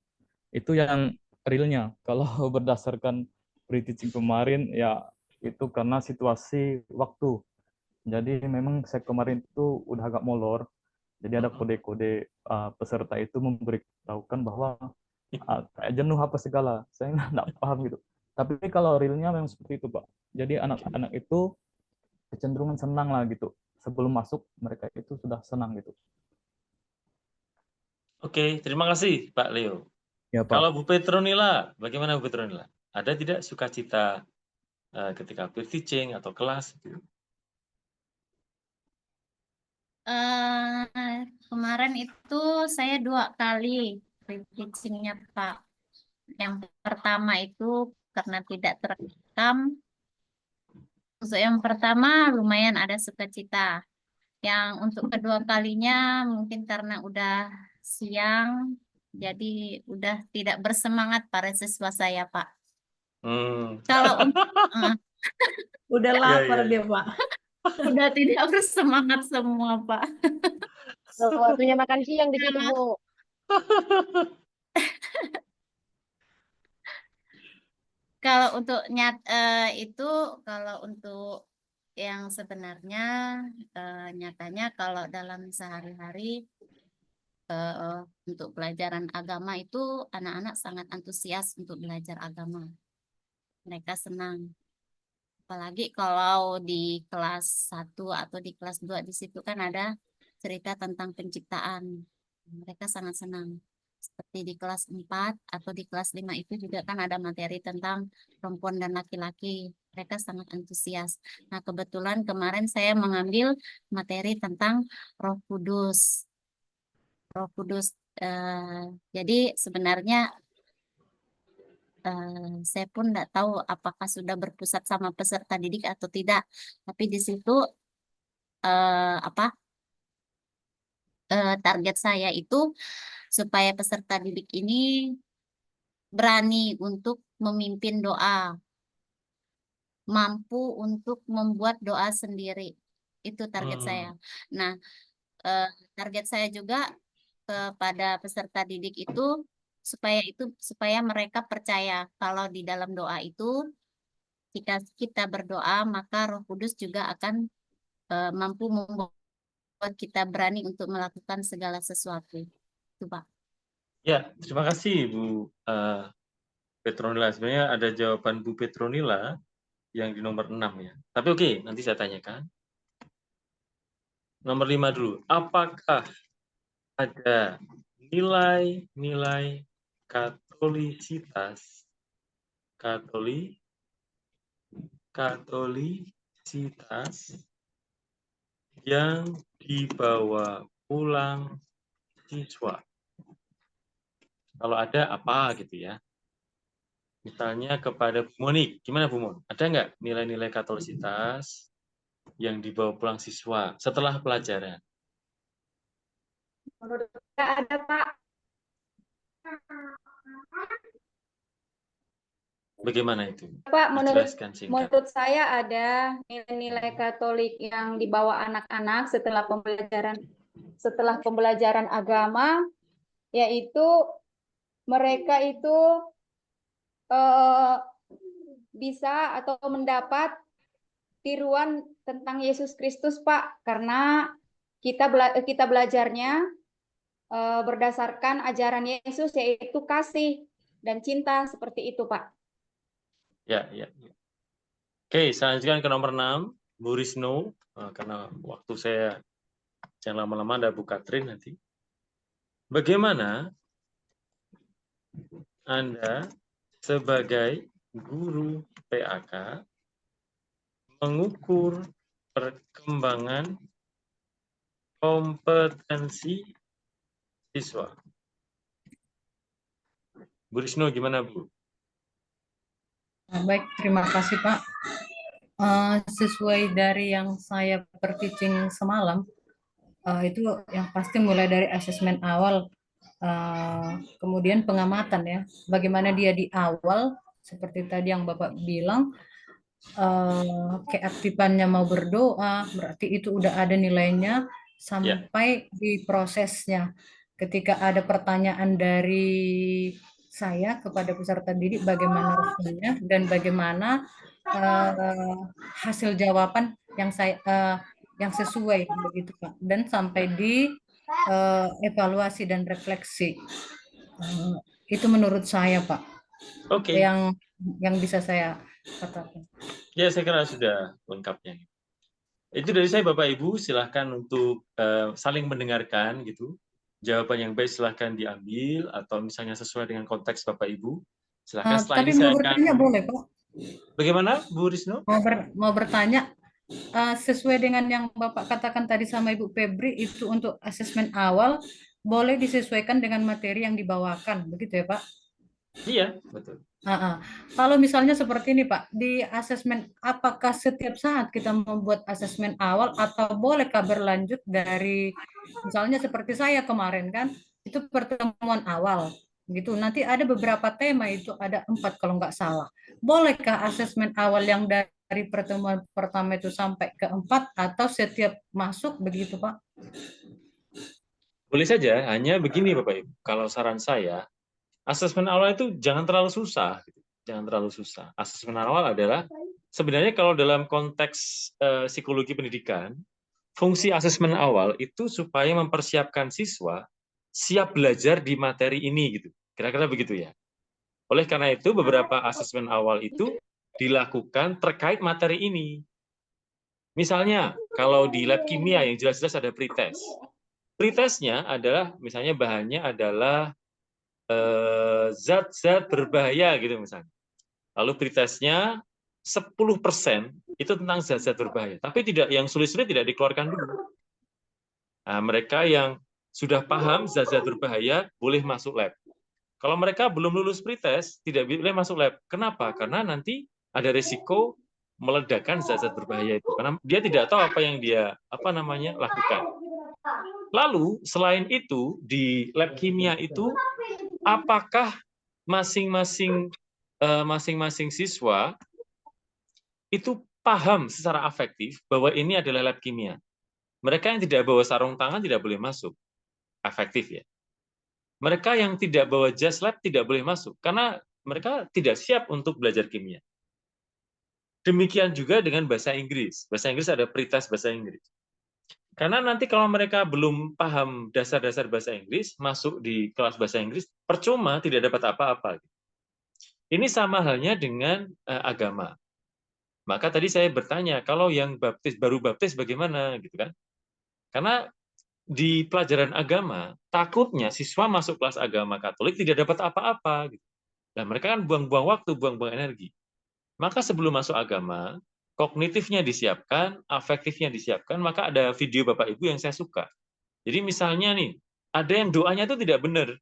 Itu yang realnya. Kalau berdasarkan pre-teaching kemarin ya itu karena situasi waktu. Jadi memang saya kemarin itu udah agak molor. Jadi ada kode-kode peserta itu memberitahukan bahwa kayak jenuh apa segala. Saya nggak paham gitu. Tapi kalau realnya memang seperti itu Pak. Jadi anak-anak itu kecenderungan senang lah gitu. Sebelum masuk mereka itu sudah senang gitu. Oke, terima kasih Pak Leo. Ya Pak. Kalau Bu Petronila, bagaimana Bu Petronila? Ada tidak sukacita ketika pre-teaching atau kelas? Gitu? Kemarin itu saya 2 kali pre-teachingnya Pak. Yang pertama itu karena tidak terekam. Untuk yang pertama lumayan ada sukacita. Yang untuk kedua kalinya mungkin karena udah siang, jadi udah tidak bersemangat para siswa saya Pak. Kalau untuk Udah lapar dia, Pak. udah tidak bersemangat semua Pak. Waktunya makan siang di situ, Bu. Kalau untuk itu, kalau untuk yang sebenarnya nyatanya kalau dalam sehari-hari untuk pelajaran agama itu anak-anak sangat antusias untuk belajar agama. Mereka senang. Apalagi kalau di kelas 1 atau di kelas 2 di situ kan ada cerita tentang penciptaan. Mereka sangat senang. Seperti di kelas 4 atau di kelas 5 itu juga kan ada materi tentang perempuan dan laki-laki. Mereka sangat antusias. Nah, kebetulan kemarin saya mengambil materi tentang Roh Kudus. Roh Kudus. Jadi sebenarnya saya pun tidak tahu apakah sudah berpusat sama peserta didik atau tidak. Tapi di situ target saya itu supaya peserta didik ini berani untuk memimpin doa, mampu untuk membuat doa sendiri. Itu target saya. Nah, target saya juga kepada peserta didik itu supaya mereka percaya kalau di dalam doa itu jika kita berdoa maka Roh Kudus juga akan mampu membuat kita berani untuk melakukan segala sesuatu. Itu Pak. Ya, terima kasih Bu Petronila. Sebenarnya ada jawaban Bu Petronila yang di nomor 6 ya. Tapi oke, nanti saya tanyakan. Nomor 5 dulu. Apakah ada nilai-nilai katolisitas yang dibawa pulang siswa? Kalau ada apa gitu ya? Misalnya kepada Bu Monik, gimana Bu Mon? Ada nggak nilai-nilai katolisitas yang dibawa pulang siswa setelah pelajaran? Menurut saya ada, Pak. Bagaimana itu? Pak, Dijelaskan singkat. menurut saya ada nilai-nilai Katolik yang dibawa anak-anak setelah pembelajaran setelah pembelajaran agama, yaitu mereka itu bisa atau mendapat tiruan tentang Yesus Kristus, Pak, karena kita belajarnya berdasarkan ajaran Yesus, yaitu kasih dan cinta, seperti itu, Pak. Ya. Oke, saya lanjutkan ke nomor 6, Bu Risno, karena waktu saya jangan lama-lama, ada Bu Katrin nanti. Bagaimana Anda sebagai guru PAK mengukur perkembangan kompetensi siswa? Bu Risno, gimana, Bu? Baik, terima kasih, Pak. Sesuai dari yang saya per-teaching semalam, itu yang pasti mulai dari asesmen awal, kemudian pengamatan ya, bagaimana dia di awal, seperti tadi yang Bapak bilang, keaktifannya mau berdoa, berarti itu udah ada nilainya, sampai di prosesnya. Ketika ada pertanyaan dari saya kepada peserta didik, bagaimana responnya dan bagaimana hasil jawaban yang yang sesuai begitu, Pak, dan sampai di evaluasi dan refleksi. Itu menurut saya, Pak. Oke. Yang bisa saya katakan. Ya, saya kira sudah lengkapnya. Itu dari saya, Bapak Ibu, silahkan untuk saling mendengarkan gitu. Jawaban yang baik silahkan diambil, atau misalnya sesuai dengan konteks Bapak Ibu. Silahkan. Tapi mau bertanya boleh, Pak? Bagaimana, Bu Risno? Mau bertanya, sesuai dengan yang Bapak katakan tadi sama Ibu Febri, itu untuk asesmen awal, boleh disesuaikan dengan materi yang dibawakan, begitu ya, Pak? Iya, betul. Kalau misalnya seperti ini, Pak, di asesmen, apakah setiap saat kita membuat asesmen awal atau bolehkah berlanjut dari, misalnya seperti saya kemarin kan, itu pertemuan awal, gitu. Nanti ada beberapa tema, itu ada 4 kalau nggak salah. Bolehkah asesmen awal yang dari pertemuan pertama itu sampai ke 4 atau setiap masuk begitu, Pak? Boleh saja, hanya begini Bapak Ibu. Kalau saran saya, asesmen awal itu jangan terlalu susah. Jangan terlalu susah. Asesmen awal adalah, sebenarnya kalau dalam konteks psikologi pendidikan, fungsi asesmen awal itu supaya mempersiapkan siswa siap belajar di materi ini, gitu. Kira-kira begitu ya. Oleh karena itu, beberapa asesmen awal itu dilakukan terkait materi ini. Misalnya, kalau di lab kimia yang jelas-jelas ada pretest. Pretestnya adalah, misalnya bahannya adalah zat-zat berbahaya gitu misalnya. Lalu pretestnya 10% itu tentang zat-zat berbahaya. Tapi tidak, yang sulit-sulit tidak dikeluarkan dulu. Nah, mereka yang sudah paham zat-zat berbahaya boleh masuk lab. Kalau mereka belum lulus pretest, tidak boleh masuk lab. Kenapa? Karena nanti ada risiko meledakkan zat-zat berbahaya itu. Karena dia tidak tahu apa yang dia lakukan. Lalu selain itu di lab kimia itu, apakah masing-masing siswa itu paham secara afektif bahwa ini adalah lab kimia? Mereka yang tidak bawa sarung tangan tidak boleh masuk, afektif ya. Mereka yang tidak bawa jas lab tidak boleh masuk, karena mereka tidak siap untuk belajar kimia. Demikian juga dengan bahasa Inggris. Bahasa Inggris ada pretest bahasa Inggris. Karena nanti kalau mereka belum paham dasar-dasar bahasa Inggris, masuk di kelas bahasa Inggris, percuma, tidak dapat apa-apa. Ini sama halnya dengan agama. Maka tadi saya bertanya, kalau yang baru baptis bagaimana, gitu kan? Karena di pelajaran agama, takutnya siswa masuk kelas agama Katolik tidak dapat apa-apa. Gitu. Dan mereka kan buang-buang waktu, buang-buang energi. Maka sebelum masuk agama, kognitifnya disiapkan, afektifnya disiapkan, maka ada video Bapak Ibu yang saya suka. Jadi misalnya nih, ada yang doanya itu tidak benar.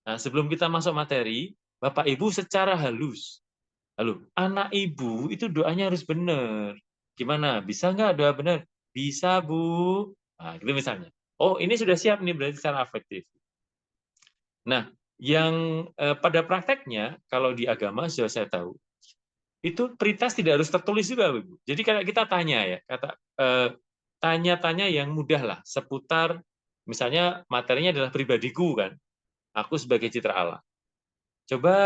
Nah, sebelum kita masuk materi, Bapak Ibu secara halus, lalu anak ibu itu doanya harus benar. Gimana? Bisa nggak doa benar? Bisa, Bu. Nah, gitu misalnya. Oh, ini sudah siap nih, berarti secara afektif. Nah, yang pada prakteknya, kalau di agama sudah saya tahu, itu pretest tidak harus tertulis juga, Bu. Jadi kalau kita tanya ya, tanya-tanya yang mudah lah, seputar Misalnya materinya adalah pribadiku kan, aku sebagai citra Allah. Coba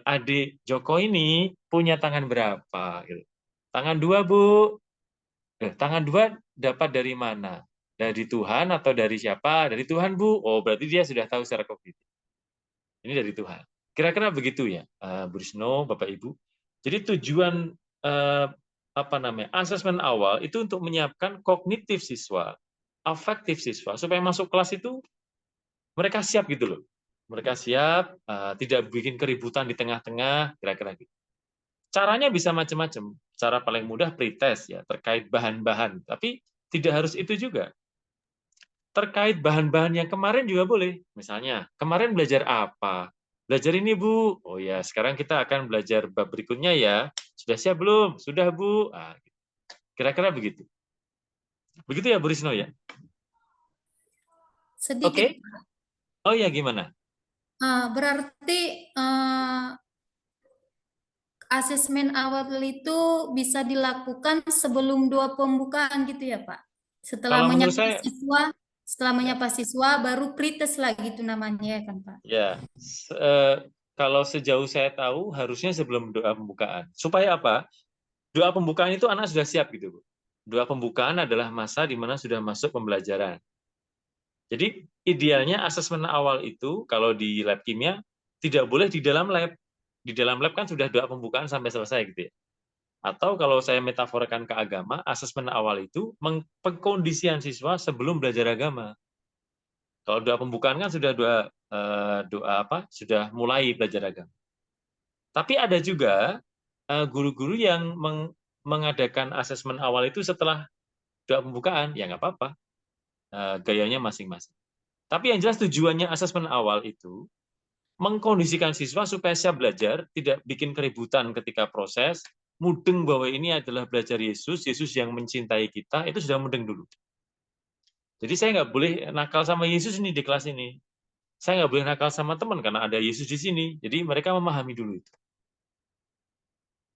adik Joko ini punya tangan berapa? Gitu. Tangan 2, Bu. Tangan 2 dapat dari mana? Dari Tuhan atau dari siapa? Dari Tuhan, Bu. Oh, berarti dia sudah tahu secara kognitif. Ini dari Tuhan. Kira-kira begitu ya, Bu Risno, Bapak Ibu. Jadi tujuan asesmen awal itu untuk menyiapkan kognitif siswa, afektif siswa, supaya masuk kelas itu mereka siap gitu loh. Mereka siap, tidak bikin keributan di tengah-tengah, kira-kira gitu. Caranya bisa macam-macam. Cara paling mudah pretest ya, terkait bahan-bahan. Tapi tidak harus itu juga. Terkait bahan-bahan yang kemarin juga boleh. Misalnya, kemarin belajar apa? Belajar ini, Bu. Oh ya, sekarang kita akan belajar bab berikutnya ya. Sudah siap belum? Sudah, Bu. Kira-kira begitu. Begitu ya, Bu Risno ya? Sedikit. Oke. Oh ya, gimana? Berarti asesmen awal itu bisa dilakukan sebelum 2 pembukaan gitu ya, Pak? Setelah Kalau menurut menyapa saya, siswa, setelah menyapa siswa baru pretest lagi itu namanya ya kan, Pak? ya, kalau sejauh saya tahu harusnya sebelum doa pembukaan. Supaya apa? Doa pembukaan itu anak sudah siap gitu, Bu. Doa pembukaan adalah masa di mana sudah masuk pembelajaran. Jadi idealnya asesmen awal itu kalau di lab kimia tidak boleh di dalam lab. Di dalam lab kan sudah doa pembukaan sampai selesai gitu ya. Atau kalau saya metaforkan ke agama, asesmen awal itu pengkondisian siswa sebelum belajar agama. Kalau doa pembukaan kan sudah sudah mulai belajar agama. Tapi ada juga guru-guru yang mengadakan asesmen awal itu setelah doa pembukaan, ya nggak apa-apa. Gayanya masing-masing. Tapi yang jelas tujuannya asesmen awal itu mengkondisikan siswa supaya siap belajar, tidak bikin keributan ketika proses, mudeng bahwa ini adalah belajar Yesus, Yesus yang mencintai kita, itu sudah mudeng dulu. Jadi saya nggak boleh nakal sama Yesus ini di kelas ini. Saya nggak boleh nakal sama teman karena ada Yesus di sini. Jadi mereka memahami dulu itu.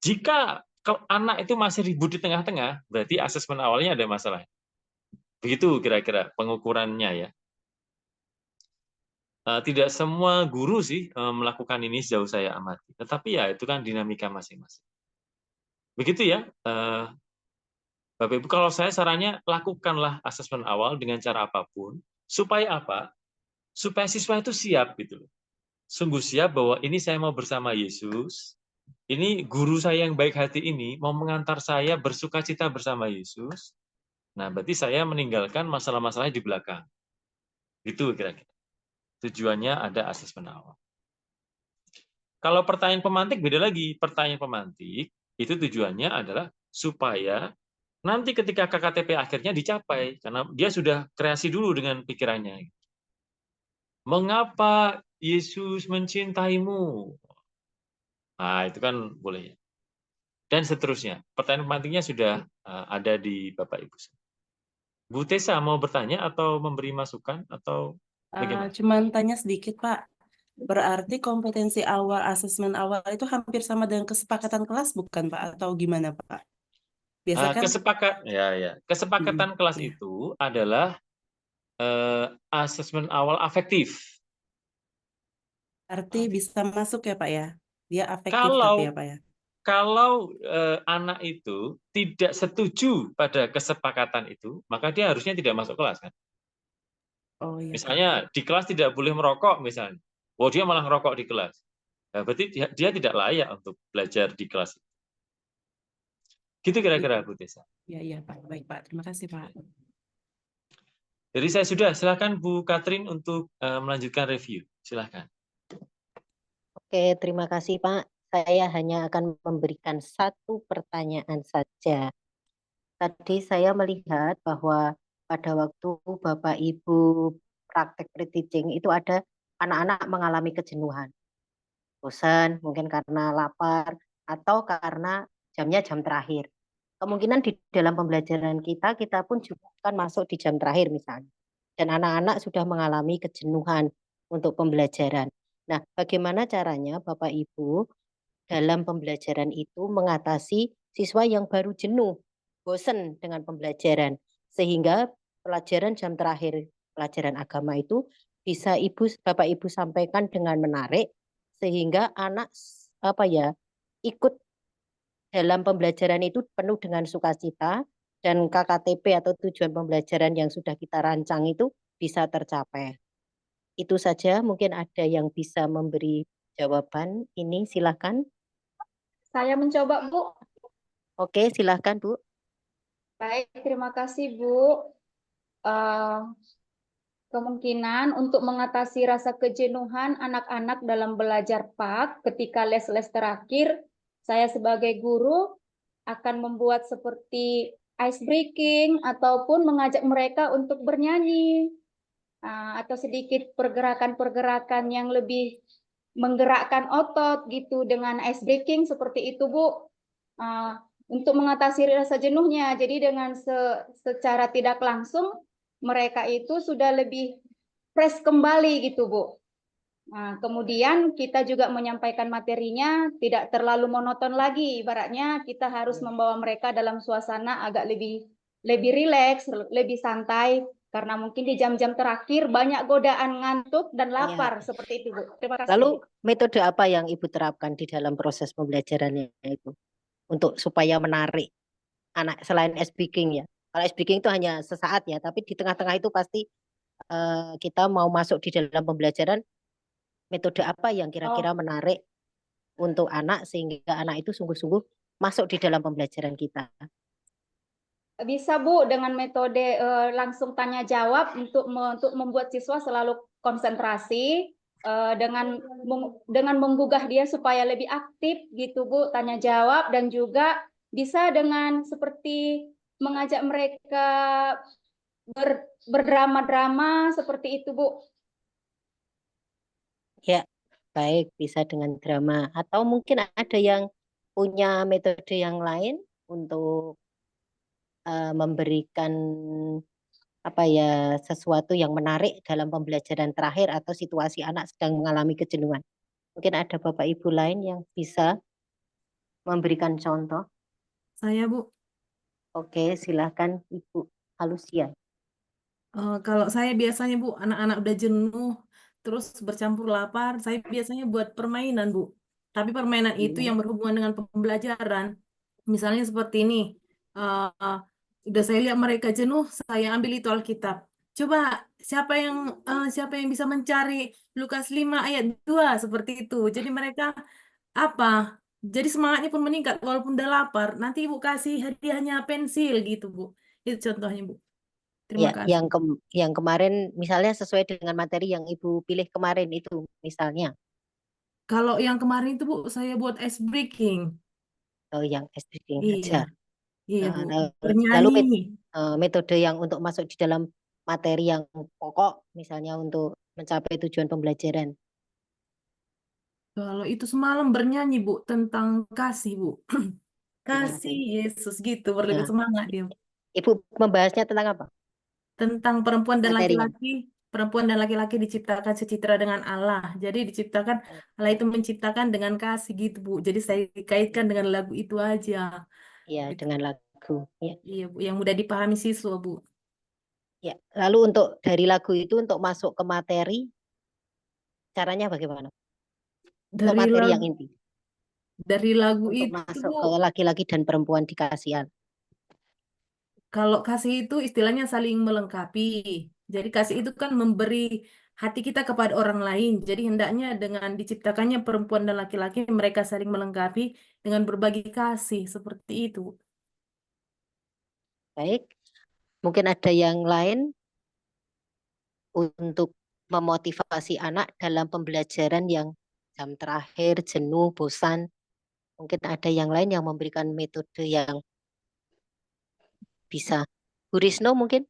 Jika anak itu masih ribut di tengah-tengah, berarti asesmen awalnya ada masalah. Begitu kira-kira pengukurannya ya. Tidak semua guru sih melakukan ini sejauh saya amati. Tetapi ya itu kan dinamika masing-masing. Begitu ya, Bapak Ibu. Kalau saya sarannya lakukanlah asesmen awal dengan cara apapun. Supaya apa? Supaya siswa itu siap gitu loh. Sungguh siap bahwa ini saya mau bersama Yesus. Ini guru saya yang baik hati ini mau mengantar saya bersukacita bersama Yesus. Nah, berarti saya meninggalkan masalah-masalah di belakang. Gitu kira-kira. Tujuannya ada asesmen awal. Kalau pertanyaan pemantik beda lagi. Pertanyaan pemantik itu tujuannya adalah supaya nanti ketika KKTP akhirnya dicapai. Karena dia sudah kreasi dulu dengan pikirannya. Mengapa Yesus mencintaimu? Nah, itu kan boleh. Dan seterusnya. Pertanyaan pemantiknya sudah ada di Bapak Ibu. Bu Tessa mau bertanya atau memberi masukan atau bagaimana? Cuman tanya sedikit, Pak. Berarti kompetensi awal, asesmen awal itu hampir sama dengan kesepakatan kelas, bukan, Pak? Atau gimana, Pak? Biasa kan? Kesepakatan kelas itu adalah asesmen awal afektif. Berarti bisa masuk ya, Pak ya? Dia afektif tapi ya, Pak ya? Kalau anak itu tidak setuju pada kesepakatan itu, maka dia harusnya tidak masuk kelas kan? Oh, iya, misalnya di kelas tidak boleh merokok misalnya. Oh, dia malah merokok di kelas. Nah, berarti dia tidak layak untuk belajar di kelas. Gitu kira-kira Bu Tessa. Iya, Pak. Baik, Pak. Terima kasih, Pak. Jadi saya sudah, silakan Bu Katrin untuk melanjutkan review. Silakan. Oke, terima kasih Pak. Saya hanya akan memberikan satu pertanyaan saja. Tadi saya melihat bahwa pada waktu Bapak Ibu praktek pre-teaching itu ada anak-anak mengalami kejenuhan. Bosan, mungkin karena lapar, atau karena jamnya jam terakhir. Kemungkinan di dalam pembelajaran kita pun juga akan masuk di jam terakhir misalnya. Dan anak-anak sudah mengalami kejenuhan untuk pembelajaran. Nah, bagaimana caranya Bapak Ibu dalam pembelajaran itu mengatasi siswa yang baru jenuh, bosan dengan pembelajaran, sehingga pelajaran jam terakhir pelajaran agama itu bisa Bapak Ibu sampaikan dengan menarik sehingga anak ikut dalam pembelajaran itu penuh dengan sukacita dan KKTP atau tujuan pembelajaran yang sudah kita rancang itu bisa tercapai. Itu saja, mungkin ada yang bisa memberi jawaban ini, silakan. Saya mencoba, Bu. Oke, silakan, Bu. Baik, terima kasih, Bu. Kemungkinan untuk mengatasi rasa kejenuhan anak-anak dalam belajar PAK ketika les-les terakhir, saya sebagai guru akan membuat seperti ice breaking ataupun mengajak mereka untuk bernyanyi atau sedikit pergerakan-pergerakan yang lebih menggerakkan otot gitu dengan ice breaking seperti itu, Bu. Untuk mengatasi rasa jenuhnya. Jadi dengan secara tidak langsung mereka itu sudah lebih fresh kembali gitu, Bu. Nah, kemudian kita juga menyampaikan materinya tidak terlalu monoton lagi. Ibaratnya kita harus membawa mereka dalam suasana agak lebih rileks, lebih santai karena mungkin di jam-jam terakhir banyak godaan ngantuk dan lapar seperti itu, Bu. Terima kasih. Lalu metode apa yang Ibu terapkan di dalam proses pembelajarannya itu untuk supaya menarik anak selain speaking ya? Kalau speaking itu hanya sesaat ya, tapi di tengah-tengah itu pasti kita mau masuk di dalam pembelajaran, metode apa yang kira-kira menarik untuk anak sehingga anak itu sungguh-sungguh masuk di dalam pembelajaran kita? Bisa, Bu, dengan metode langsung tanya jawab untuk membuat siswa selalu konsentrasi dengan menggugah dia supaya lebih aktif gitu, Bu, tanya jawab, dan juga bisa dengan seperti mengajak mereka berdrama-drama seperti itu, Bu. Ya, baik, bisa dengan drama. Atau mungkin ada yang punya metode yang lain untuk memberikan sesuatu yang menarik dalam pembelajaran terakhir atau situasi anak sedang mengalami kejenuhan. Mungkin ada Bapak Ibu lain yang bisa memberikan contoh. Saya, Bu. Oke, silakan Ibu Alusia. Kalau saya biasanya, Bu, anak-anak udah jenuh, terus bercampur lapar, saya biasanya buat permainan, Bu. Tapi permainan itu yang berhubungan dengan pembelajaran. Misalnya seperti ini, udah saya lihat mereka jenuh, saya ambil itu Alkitab. Coba siapa yang bisa mencari Lukas 5 ayat 2 seperti itu. Jadi mereka jadi semangatnya pun meningkat walaupun udah lapar. Nanti Ibu kasih hadiahnya pensil gitu, Bu. Itu contohnya, Bu. Terima kasih. Yang kemarin misalnya sesuai dengan materi yang Ibu pilih kemarin itu misalnya. Kalau yang kemarin itu, Bu, saya buat ice breaking. Oh, yang ice breaking Iya. aja. Iya, Bu. Lalu Bernyanyi. metode yang untuk masuk di dalam materi yang pokok misalnya untuk mencapai tujuan pembelajaran. Kalau itu semalam bernyanyi, Bu, tentang kasih, Bu. Kasih Yesus gitu, berlebih semangat dia. Ibu membahasnya tentang apa? Tentang perempuan dan Materinya. laki-laki. Perempuan dan laki-laki diciptakan secitra dengan Allah. Jadi diciptakan, Allah itu menciptakan dengan kasih gitu, Bu. Jadi saya kaitkan dengan lagu itu aja. Iya, dengan lagu. Ya. Iya, Bu, yang mudah dipahami siswa, Bu. Ya, lalu untuk dari lagu itu untuk masuk ke materi, caranya bagaimana? Untuk Dari materi lagu, yang inti. dari lagu Untuk itu, masuk Bu, ke laki-laki dan perempuan di kasihan. kalau kasih itu istilahnya saling melengkapi. Jadi kasih itu kan memberi hati kita kepada orang lain. Jadi hendaknya dengan diciptakannya perempuan dan laki-laki, mereka saling melengkapi dengan berbagi kasih seperti itu. Baik, mungkin ada yang lain untuk memotivasi anak dalam pembelajaran yang jam terakhir, jenuh, bosan. Mungkin ada yang lain yang memberikan metode yang bisa. Bu Risno mungkin?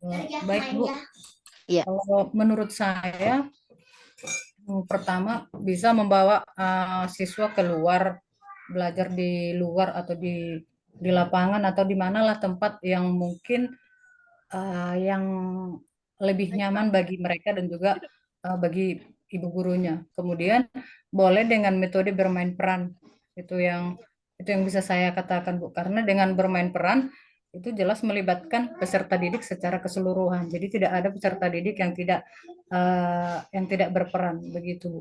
Baik, Bu. Ya. Kalau menurut saya, pertama bisa membawa siswa keluar, belajar di luar atau di lapangan atau di manalah tempat yang mungkin yang lebih nyaman bagi mereka dan juga bagi ibu gurunya. Kemudian boleh dengan metode bermain peran. Itu yang bisa saya katakan, Bu, karena dengan bermain peran Itu jelas melibatkan peserta didik secara keseluruhan. Jadi tidak ada peserta didik yang tidak berperan begitu, Bu.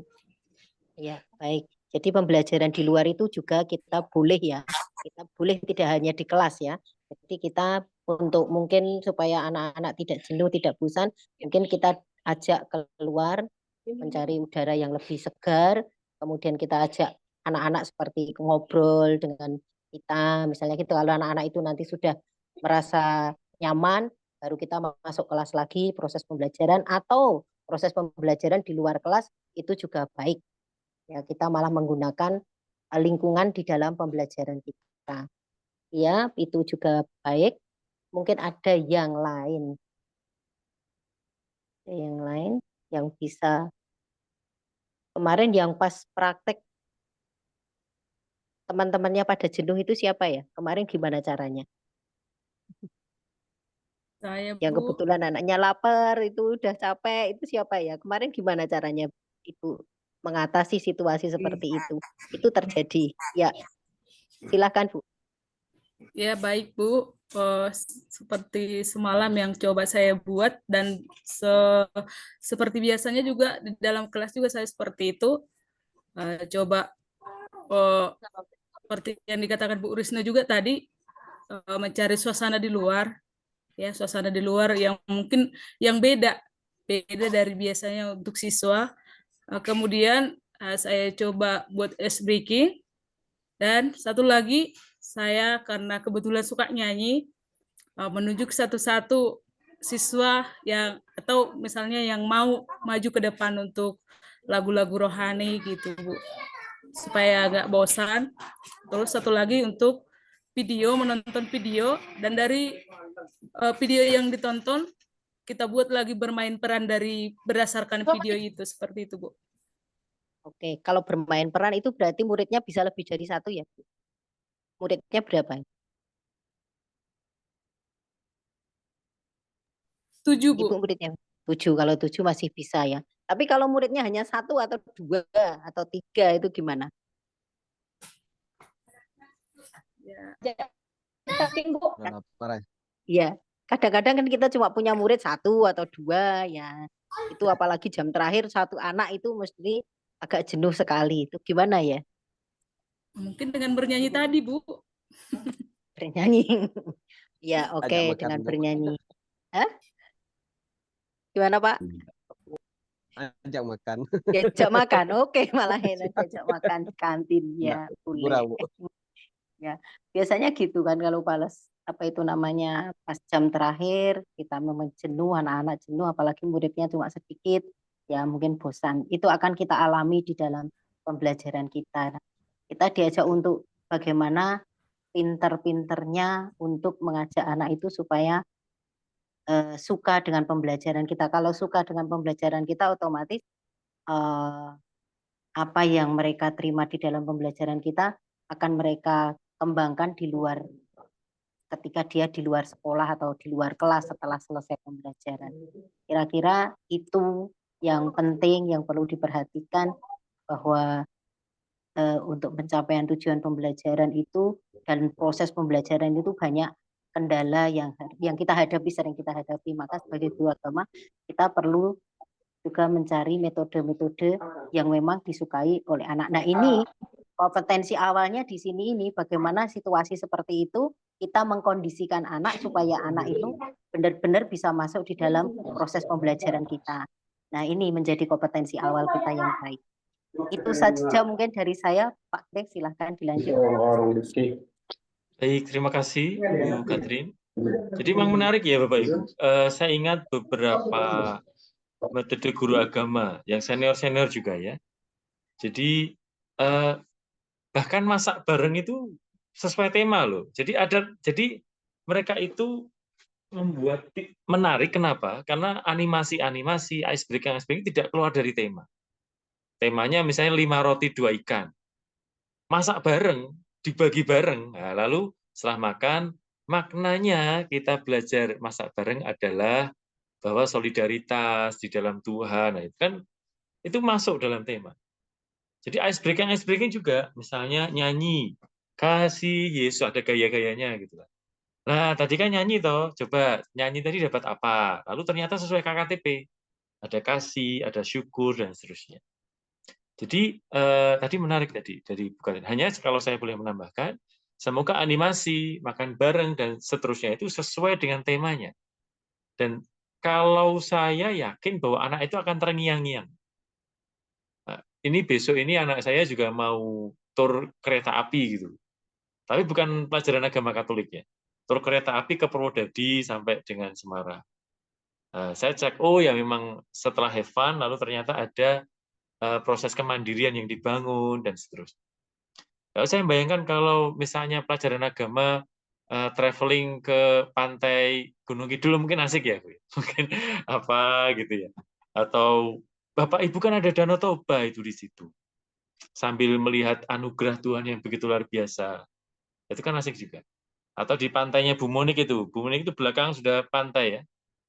Ya, baik. Jadi pembelajaran di luar itu juga kita boleh ya. Kita boleh tidak hanya di kelas ya. Jadi kita untuk mungkin supaya anak-anak tidak jenuh, tidak bosan, mungkin kita ajak keluar mencari udara yang lebih segar. Kemudian kita ajak anak-anak seperti ngobrol dengan kita. Misalnya gitu, kalau anak-anak itu nanti sudah merasa nyaman, baru kita masuk kelas lagi, proses pembelajaran, atau proses pembelajaran di luar kelas itu juga baik. Ya, kita malah menggunakan lingkungan di dalam pembelajaran kita. Ya, itu juga baik. Mungkin ada yang lain. Ada yang lain yang bisa. Kemarin yang pas praktek teman-temannya pada jenuh itu siapa ya? Kemarin gimana caranya? Saya, Yang Bu. kebetulan anaknya lapar, itu udah capek, itu siapa ya? Kemarin gimana caranya Ibu mengatasi situasi seperti itu? Itu terjadi. Ya, silakan Bu. Ya, baik, Bu. Seperti semalam yang coba saya buat dan seperti biasanya juga di dalam kelas juga saya seperti itu. Coba seperti yang dikatakan Bu Risna juga tadi, mencari suasana di luar, ya, suasana di luar yang mungkin yang beda dari biasanya untuk siswa. Kemudian saya coba buat ice breaking, dan satu lagi saya karena kebetulan suka nyanyi, menunjuk satu-satu siswa yang atau misalnya yang mau maju ke depan untuk lagu-lagu rohani gitu, Bu, supaya agak bosan. Terus satu lagi untuk menonton video, dan dari video yang ditonton kita buat lagi bermain peran dari berdasarkan video itu, seperti itu, Bu. Oke, kalau bermain peran itu berarti muridnya bisa lebih dari satu ya, Bu? Muridnya berapa? 7, Bu. Ibu muridnya 7, kalau 7 masih bisa ya. Tapi kalau muridnya hanya 1 atau 2 atau 3 itu gimana? Ya. Iya, kadang-kadang kan kita cuma punya murid 1 atau 2 ya. Itu apalagi jam terakhir 1 anak itu mesti agak jenuh sekali. Itu gimana ya? Mungkin dengan bernyanyi tadi, Bu. Bernyanyi. Ya, oke, dengan bernyanyi. Hah? Gimana, Pak? Ajak makan. Diajak makan, oke, malah enak diajak makan di kantin ya, boleh. Ya, biasanya gitu kan kalau balas apa itu namanya pas jam terakhir kita jenuh, anak-anak jenuh, apalagi muridnya cuma sedikit, ya mungkin bosan. Itu akan kita alami di dalam pembelajaran kita. Kita diajak untuk bagaimana pinter-pinternya untuk mengajak anak itu supaya suka dengan pembelajaran kita. Kalau suka dengan pembelajaran kita, otomatis apa yang mereka terima di dalam pembelajaran kita akan mereka kembangkan di luar, ketika dia di luar sekolah atau di luar kelas setelah selesai pembelajaran. Kira-kira itu yang penting, yang perlu diperhatikan, bahwa untuk pencapaian tujuan pembelajaran itu dan proses pembelajaran itu banyak kendala yang kita hadapi, sering kita hadapi. Maka sebagai guru agama kita perlu juga mencari metode-metode yang memang disukai oleh anak. Nah, ini kompetensi awalnya di sini ini bagaimana situasi seperti itu kita mengkondisikan anak supaya anak itu benar-benar bisa masuk di dalam proses pembelajaran kita. Nah, ini menjadi kompetensi awal kita yang baik. Itu saja mungkin dari saya, Pak Greg, silahkan dilanjut. Baik, terima kasih Bu Katrin. Jadi memang menarik ya Bapak Ibu. Saya ingat beberapa metode guru agama yang senior-senior juga ya. Jadi bahkan masak bareng itu sesuai tema loh. Jadi mereka itu membuat menarik. Kenapa? Karena animasi ice breaking tidak keluar dari tema. Temanya misalnya 5 roti 2 ikan. Masak bareng, dibagi bareng. Nah, lalu setelah makan, maknanya kita belajar masak bareng adalah bahwa solidaritas di dalam Tuhan. Nah, itu masuk dalam tema. Jadi ice breaking juga, misalnya nyanyi kasih Yesus, ada gaya-gayanya gitu. Nah, tadi kan nyanyi toh, coba nyanyi tadi dapat apa? Lalu ternyata sesuai KKTP. Ada kasih, ada syukur, dan seterusnya. Jadi, tadi menarik tadi, dari bukan hanya kalau saya boleh menambahkan, semoga animasi, makan bareng, dan seterusnya itu sesuai dengan temanya. Dan kalau saya yakin bahwa anak itu akan terngiang-ngiang. Nah, ini besok ini anak saya juga mau tur kereta api gitu. Tapi bukan pelajaran agama Katoliknya. Tur kereta api ke Purwodadi sampai dengan Semarang. Saya cek, oh ya memang setelah have fun, lalu ternyata ada proses kemandirian yang dibangun, dan seterusnya. Lalu saya bayangkan kalau misalnya pelajaran agama traveling ke pantai Gunung Kidul mungkin asik ya, mungkin apa gitu ya. Atau Bapak Ibu kan ada Danau Toba itu di situ. Sambil melihat anugerah Tuhan yang begitu luar biasa. Itu kan asik juga. Atau di pantainya Bu Monik itu. Bu Monik itu belakang sudah pantai ya.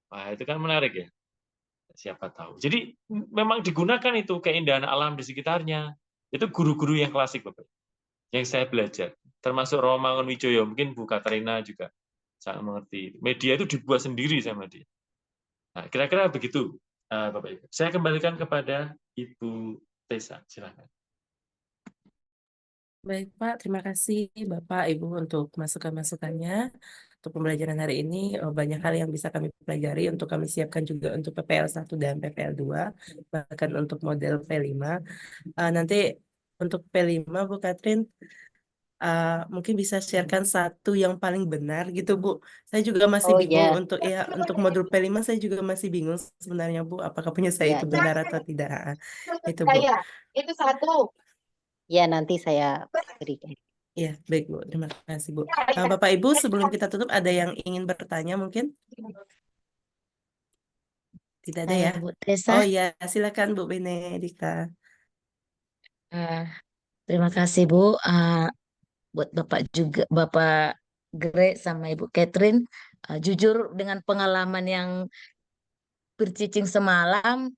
Wah, itu kan menarik ya. Siapa tahu. Jadi memang digunakan itu keindahan alam di sekitarnya. Itu guru-guru yang klasik, Bapak. Yang saya belajar. Termasuk Romangun Wijoyo. Mungkin Bu Katrina juga sangat mengerti. Media itu dibuat sendiri sama dia. Nah, kira-kira begitu, Bapak Ibu. Saya kembalikan kepada Ibu Tessa. Silakan. Baik Pak, terima kasih Bapak Ibu untuk masukan-masukannya. Untuk pembelajaran hari ini banyak hal yang bisa kami pelajari untuk kami siapkan juga untuk PPL 1 dan PPL 2, bahkan untuk model P5. Nanti untuk P5 Bu Katrin mungkin bisa sharekan satu yang paling benar gitu Bu. Saya juga masih Oh bingung ya, untuk modul P5 saya juga masih bingung sebenarnya Bu, apakah punya saya ya, itu benar atau tidak. Itu Bu. itu satu. Ya, nanti saya berikan. Ya, baik Bu. Terima kasih Bu. Bapak Ibu, sebelum kita tutup ada yang ingin bertanya mungkin? Tidak ada ya? Bu Tessa, Oh ya, silakan Bu Benedikta. terima kasih Bu. Buat Bapak juga, Bapak Gre sama Ibu Catherine. Jujur dengan pengalaman yang bercicing semalam,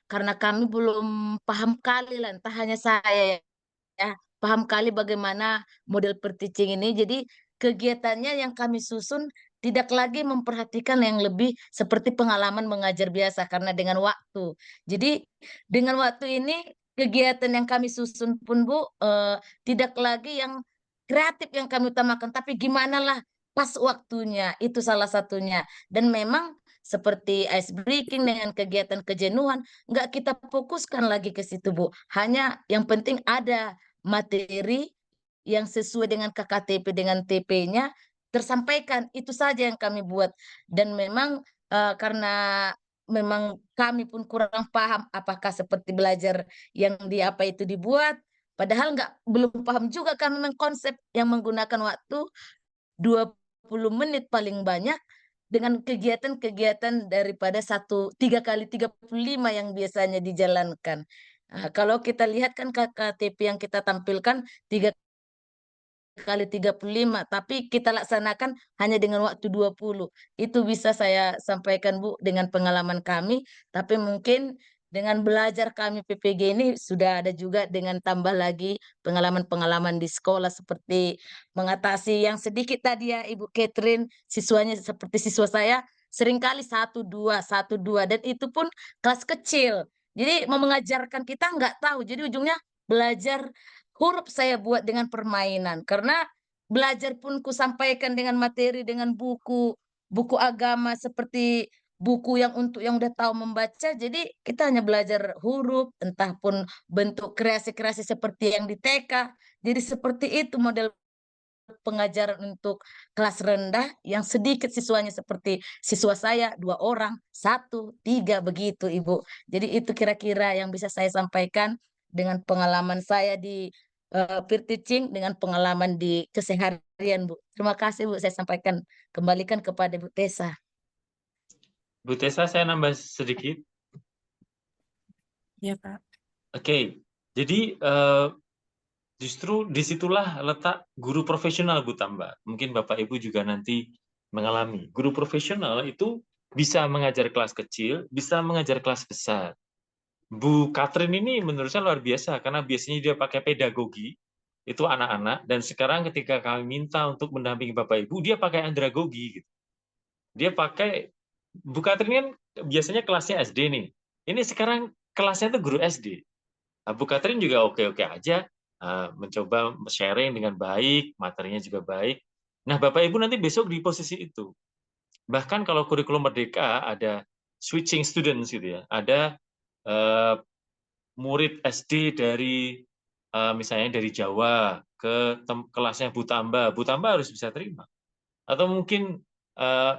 karena kami belum paham kali lah, entah hanya saya ya, paham kali bagaimana model per-teaching ini. Jadi kegiatannya yang kami susun tidak lagi memperhatikan yang lebih seperti pengalaman mengajar biasa karena dengan waktu. Jadi dengan waktu ini kegiatan yang kami susun pun Bu tidak lagi yang kreatif yang kami utamakan, tapi gimana lah pas waktunya, itu salah satunya. Dan memang seperti ice breaking dengan kegiatan kejenuhan, nggak kita fokuskan lagi ke situ Bu. Hanya yang penting ada materi yang sesuai dengan KKTP dengan TP-nya tersampaikan, itu saja yang kami buat. Dan memang karena memang kami pun kurang paham apakah seperti belajar yang di apa itu dibuat, padahal belum paham juga kami mengkonsep yang menggunakan waktu 20 menit paling banyak dengan kegiatan-kegiatan daripada 3 kali 35 yang biasanya dijalankan. Kalau kita lihat kan KKTP yang kita tampilkan 3 kali 35, tapi kita laksanakan hanya dengan waktu 20. Itu bisa saya sampaikan Bu dengan pengalaman kami, tapi mungkin dengan belajar kami PPG ini sudah ada juga dengan tambah lagi pengalaman-pengalaman di sekolah seperti mengatasi yang sedikit tadi ya Ibu Catherine, siswanya seperti siswa saya seringkali 1, 2, 1, 2 dan itu pun kelas kecil. Jadi mau mengajarkan kita nggak tahu, jadi ujungnya belajar huruf saya buat dengan permainan karena belajar pun ku sampaikan dengan materi dengan buku agama seperti buku yang untuk yang udah tahu membaca, jadi kita hanya belajar huruf entah pun bentuk kreasi-kreasi seperti yang di TK. Jadi seperti itu model pengajaran untuk kelas rendah yang sedikit siswanya seperti siswa saya 2 orang, 1, 3 begitu Ibu. Jadi itu kira-kira yang bisa saya sampaikan dengan pengalaman saya di peer teaching dengan pengalaman di keseharian Bu. Terima kasih Bu, saya sampaikan kembalikan kepada Bu Tessa. Bu Tessa, saya nambah sedikit. Ya Pak. Oke, jadi justru disitulah letak guru profesional Bu tambah. Mungkin Bapak Ibu juga nanti mengalami. Guru profesional itu bisa mengajar kelas kecil, bisa mengajar kelas besar. Bu Katrin ini menurut saya luar biasa karena biasanya dia pakai pedagogi, itu anak-anak, dan sekarang ketika kami minta untuk mendampingi Bapak Ibu, dia pakai andragogi gitu. Dia pakai, Bu Katrin kan biasanya kelasnya SD nih. Ini sekarang kelasnya itu guru SD. Nah, Bu Katrin juga oke-oke aja, mencoba sharing dengan baik, materinya juga baik. Nah, Bapak Ibu nanti besok di posisi itu. Bahkan kalau kurikulum Merdeka ada switching students gitu ya. Ada murid SD dari misalnya dari Jawa ke kelasnya Bu Tamba. Bu Tamba harus bisa terima. Atau mungkin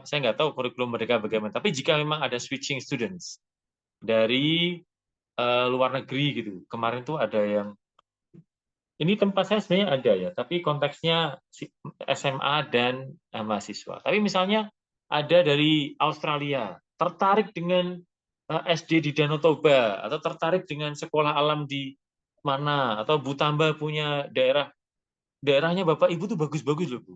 saya nggak tahu kurikulum Merdeka bagaimana, tapi jika memang ada switching students dari luar negeri gitu. Kemarin tuh ada yang, ini tempat saya sebenarnya ada ya, tapi konteksnya SMA dan mahasiswa. Tapi misalnya ada dari Australia, tertarik dengan SD di Danau Toba, atau tertarik dengan sekolah alam di mana, atau Bu Tamba punya daerahnya Bapak Ibu tuh bagus-bagus loh Bu.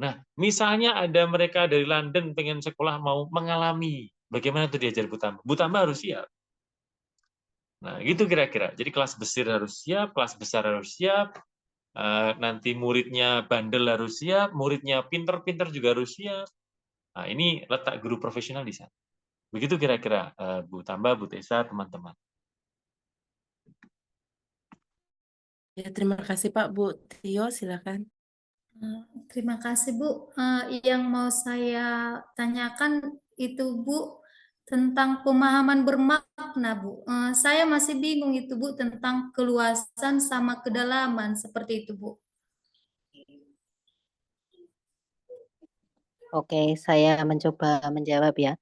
Nah, misalnya ada mereka dari London pengen sekolah mau mengalami bagaimana tuh diajar Bu Tamba. Bu Tamba harus siap. Nah, gitu kira-kira. Jadi kelas besar harus siap, kelas besar harus siap, nanti muridnya bandel harus siap, muridnya pinter-pinter juga harus siap. Nah, ini letak guru profesional di sana. Begitu kira-kira, Bu Tamba, Bu Tessa, teman-teman. Ya, terima kasih Pak. Bu Tio, silakan. Terima kasih Bu. Yang mau saya tanyakan itu Bu tentang pemahaman bermakna Bu. Saya masih bingung itu Bu tentang keluasan sama kedalaman seperti itu Bu. Oke, saya mencoba menjawab ya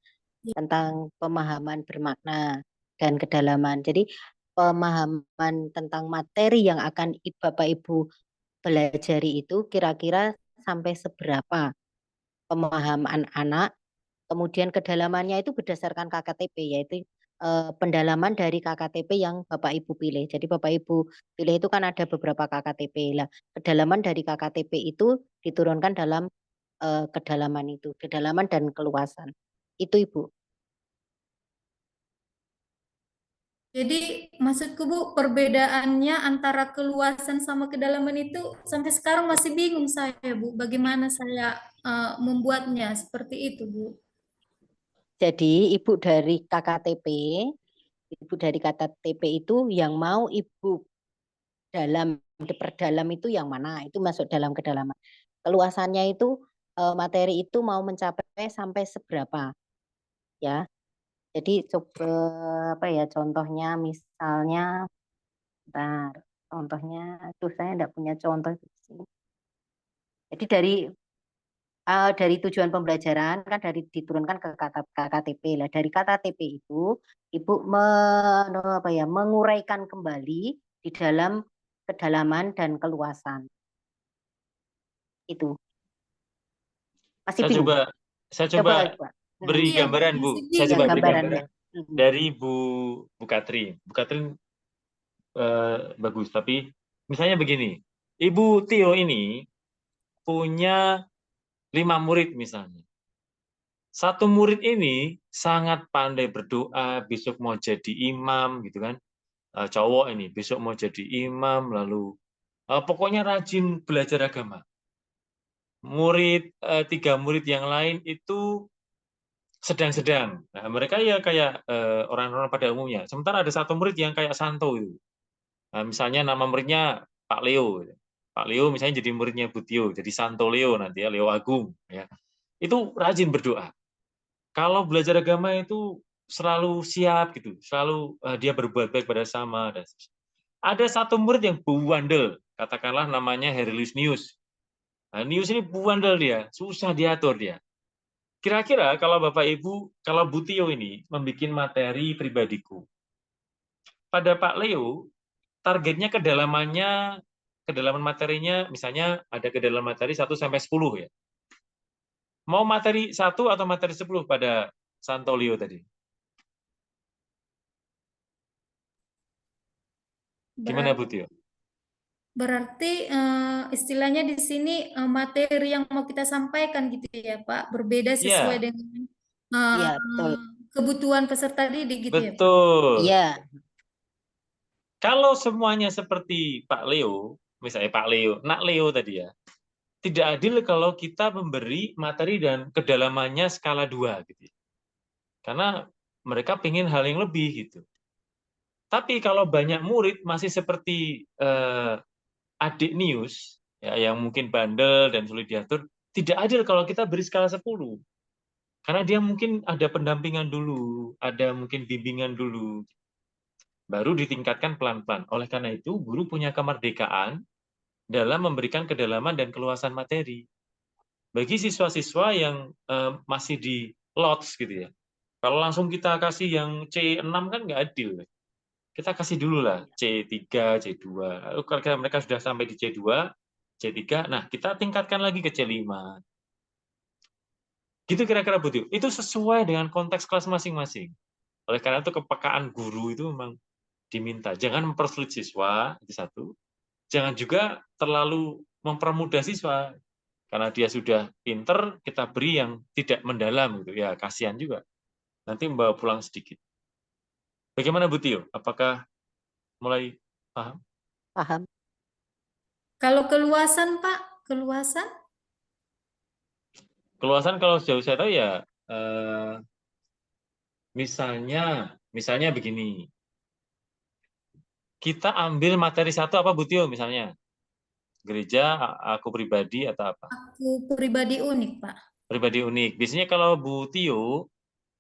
tentang pemahaman bermakna dan kedalaman. Jadi pemahaman tentang materi yang akan Bapak Ibu pelajari itu kira-kira sampai seberapa pemahaman anak, kemudian kedalamannya itu berdasarkan KKTP, yaitu pendalaman dari KKTP yang Bapak Ibu pilih. Jadi Bapak Ibu pilih itu kan ada beberapa KKTP. Lah, kedalaman dari KKTP itu diturunkan dalam kedalaman itu, kedalaman dan keluasan. Itu Ibu. Jadi maksudku Bu, perbedaannya antara keluasan sama kedalaman itu sampai sekarang masih bingung saya Bu. Bagaimana saya membuatnya seperti itu Bu. Jadi Ibu dari KKTP itu yang mau Ibu perdalam itu yang mana? Itu masuk dalam kedalaman. Keluasannya itu materi itu mau mencapai sampai seberapa? Ya. Jadi coba apa ya contohnya misalnya bentar, contohnya tuh saya enggak punya contoh di sini. Jadi dari tujuan pembelajaran kan dari diturunkan ke KKTP lah. Dari KKTP itu Ibu menguraikan kembali di dalam kedalaman dan keluasan. Itu. Masih bingung? Saya coba beri gambaran Bu. Saya coba beri gambaran dari Bu Katrin. Bu Katrin bagus, tapi misalnya begini. Ibu Tio ini punya 5 murid misalnya. Satu murid ini sangat pandai berdoa, besok mau jadi imam gitu kan. Cowok ini besok mau jadi imam, lalu pokoknya rajin belajar agama. Murid 3 murid yang lain itu sedang-sedang. Nah, mereka ya kayak orang-orang pada umumnya. Sementara ada satu murid yang kayak Santo itu. Nah, misalnya nama muridnya Pak Leo. Pak Leo misalnya jadi muridnya Bu Tio, jadi Santo Leo nanti ya, Leo Agung ya. Itu rajin berdoa. Kalau belajar agama itu selalu siap gitu, selalu dia berbuat baik pada sama. Ada satu murid yang buandel, katakanlah namanya Herlius Nius. Nah, Nius ini buandel dia, susah diatur dia. Kira-kira kalau Bapak Ibu, kalau Bu Tio ini membuat materi pribadiku, pada Pak Leo, targetnya kedalaman materinya, misalnya ada kedalaman materi 1 sampai 10 ya. Mau materi 1 atau materi 10 pada Santo Leo tadi? Gimana Bu Tio? Berarti istilahnya di sini materi yang mau kita sampaikan gitu ya Pak, berbeda sesuai dengan kebutuhan peserta didik gitu ya Pak? Betul. Iya. Kalau semuanya seperti Pak Leo, misalnya Pak Leo, Nak Leo tadi ya, tidak adil kalau kita memberi materi dan kedalamannya skala 2 gitu ya. Karena mereka pengen hal yang lebih gitu. Tapi kalau banyak murid masih seperti adik Nius ya, yang mungkin bandel dan sulit diatur, tidak adil kalau kita beri skala 10. Karena dia mungkin ada pendampingan dulu, ada mungkin bimbingan dulu, baru ditingkatkan pelan-pelan. Oleh karena itu, guru punya kemerdekaan dalam memberikan kedalaman dan keluasan materi. Bagi siswa-siswa yang masih di lots gitu ya, kalau langsung kita kasih yang C6 kan nggak adil. Kita kasih dulu lah C3, C2. Lalu kalau mereka sudah sampai di C2, C3, nah kita tingkatkan lagi ke C5. Gitu kira-kira Bu Tio. Itu sesuai dengan konteks kelas masing-masing. Oleh karena itu kepekaan guru itu memang diminta. Jangan mempersulit siswa, itu satu. Jangan juga terlalu mempermudah siswa. Karena dia sudah pinter, kita beri yang tidak mendalam. Gitu. Ya, kasihan juga. Nanti membawa pulang sedikit. Bagaimana Bu Tio? Apakah mulai paham? Paham. Kalau keluasan, Pak, keluasan? Keluasan kalau sejauh saya tahu ya, misalnya begini. Kita ambil materi satu apa Bu Tio misalnya? Gereja, aku pribadi atau apa? Aku pribadi unik, Pak. Pribadi unik. Biasanya kalau Bu Tio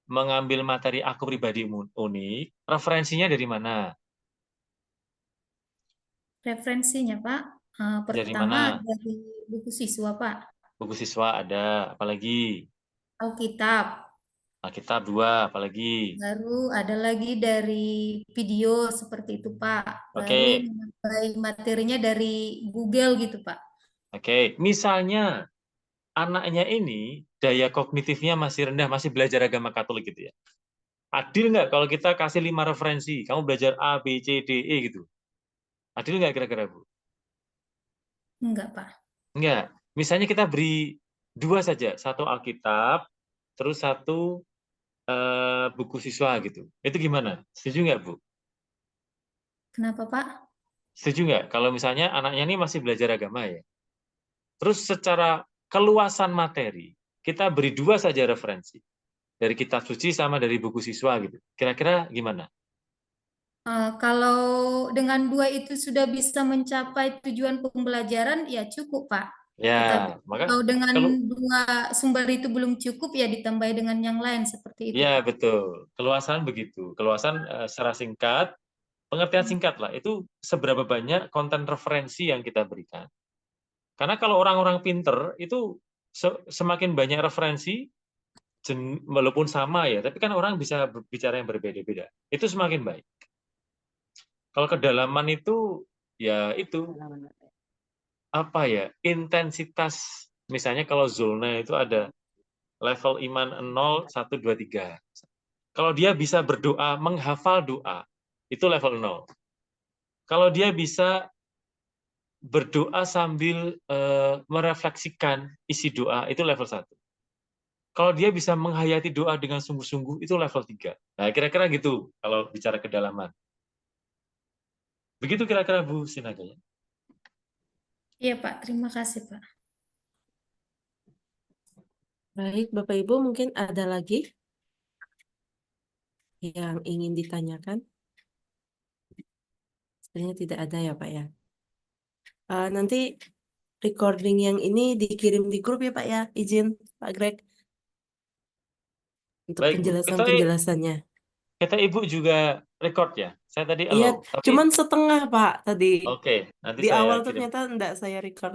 mengambil materi aku pribadi unik, referensinya dari mana? Referensinya, Pak, Dari pertama mana? dari buku siswa, Pak. Buku siswa ada, apalagi? Alkitab. Alkitab 2, apalagi? Baru ada lagi dari video seperti itu, Pak. Lalu Oke. materinya dari Google gitu, Pak. Oke, misalnya anaknya ini daya kognitifnya masih rendah, masih belajar agama Katolik gitu ya. Adil nggak kalau kita kasih 5 referensi, kamu belajar A, B, C, D, E gitu. Adil nggak kira-kira Bu? Enggak, Pak. Enggak. Misalnya kita beri 2 saja, satu Alkitab, terus satu buku siswa gitu. Itu gimana? Setuju nggak Bu? Kenapa, Pak? Setuju nggak? Kalau misalnya anaknya ini masih belajar agama ya. Terus secara keluasan materi, kita beri 2 saja referensi. Dari kitab suci sama dari buku siswa gitu. Kira-kira gimana? Kalau dengan 2 itu sudah bisa mencapai tujuan pembelajaran, ya cukup, Pak. Tetapi Ya, maka kalau dengan kalau 2 sumber itu belum cukup, ya ditambah dengan yang lain seperti itu, ya Pak. betul. Keluasan begitu. Keluasan secara singkat, pengertian singkat lah. Itu seberapa banyak konten referensi yang kita berikan. Karena kalau orang-orang pinter itu semakin banyak referensi, walaupun sama ya, tapi kan orang bisa berbicara yang berbeda-beda. Itu semakin baik. Kalau kedalaman itu, ya itu apa ya, intensitas. Misalnya kalau zona itu ada level iman 0, 1, 2, 3. Kalau dia bisa berdoa, menghafal doa, itu level 0. Kalau dia bisa berdoa sambil merefleksikan isi doa, itu level 1. Kalau dia bisa menghayati doa dengan sungguh-sungguh, itu level 3. Nah, kira-kira gitu kalau bicara kedalaman. Begitu kira-kira Bu Sinaga ya? Iya, Pak. Terima kasih, Pak. Baik, Bapak Ibu, mungkin ada lagi yang ingin ditanyakan? Sebenarnya tidak ada ya, Pak ya. Nanti recording yang ini dikirim di grup ya, Pak ya. Izin Pak Greg untuk Baik, Bu. penjelasan-penjelasannya. Kata Ibu juga record ya? Saya tadi Iya, allow. Tapi cuman setengah Pak tadi. oke, nanti Di saya awal kirim. ternyata enggak saya record.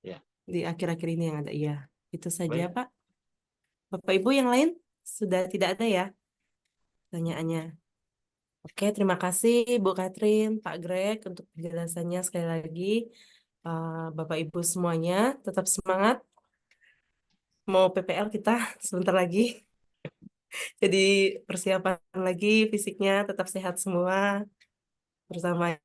Ya. Di akhir-akhir ini yang ada. Iya, itu saja Baik. Pak. Bapak Ibu yang lain sudah tidak ada ya pertanyaannya. Oke, terima kasih Bu Katrin, Pak Greg untuk penjelasannya sekali lagi. Bapak Ibu semuanya tetap semangat. Mau PPL kita sebentar lagi. Jadi persiapan lagi fisiknya tetap sehat semua bersama.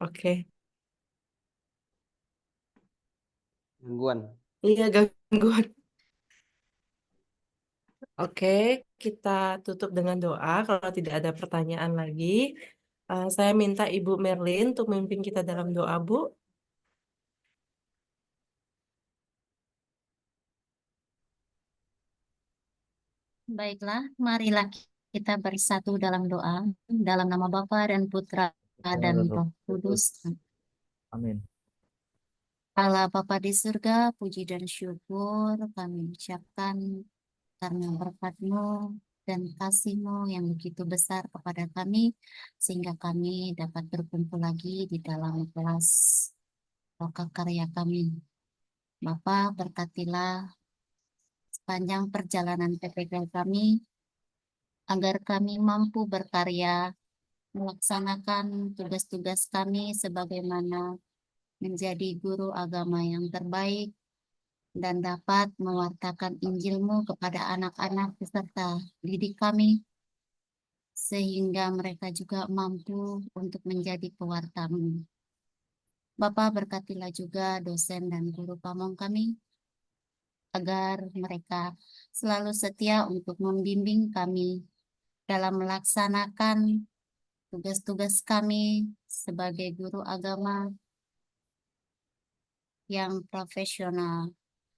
Oke. Gangguan. Iya, gangguan. Oke, kita tutup dengan doa kalau tidak ada pertanyaan lagi. Saya minta Ibu Merlin untuk memimpin kita dalam doa, Bu. Baiklah, marilah kita bersatu dalam doa, dalam nama Bapa dan Putra dan Roh Kudus. Amin. Allah Bapa di surga, puji dan syukur kami ucapkan karena berkat-Mu dan kasih-Mu yang begitu besar kepada kami, sehingga kami dapat berkumpul lagi di dalam kelas loka karya kami. Bapa, berkatilah sepanjang perjalanan PPK kami, agar kami mampu berkarya, melaksanakan tugas-tugas kami sebagaimana menjadi guru agama yang terbaik, dan dapat mewartakan Injil-Mu kepada anak-anak peserta didik kami, sehingga mereka juga mampu untuk menjadi pewarta-Mu. Bapa, berkatilah juga dosen dan guru pamong kami, agar mereka selalu setia untuk membimbing kami dalam melaksanakan tugas-tugas kami sebagai guru agama yang profesional.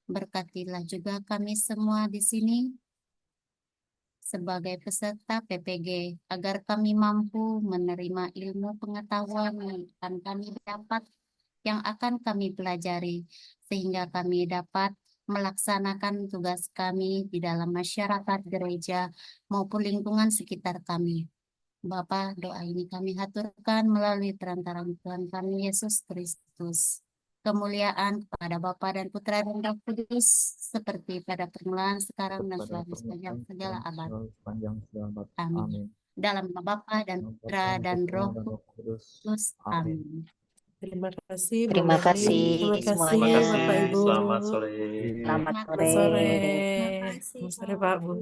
Berkatilah juga kami semua di sini sebagai peserta PPG, agar kami mampu menerima ilmu pengetahuan yang akan kami pelajari, sehingga kami dapat melaksanakan tugas kami di dalam masyarakat gereja maupun lingkungan sekitar kami. Bapa, doa ini kami haturkan melalui perantaraan Tuhan kami Yesus Kristus. Kemuliaan kepada Bapa dan Putra dan Roh Kudus, seperti pada permulaan, sekarang, dan selalu sepanjang segala abad. Amin. Amin. Dalam nama Bapa dan Putra dan Roh Kudus. Amin. Terima kasih, Bu Terima Merlin. kasih Terima kasih, semuanya. Terima kasih. Bapak Ibu. Selamat sore. Selamat Selamat sore. sore. Terima kasih, Selamat sore, Pak Bu.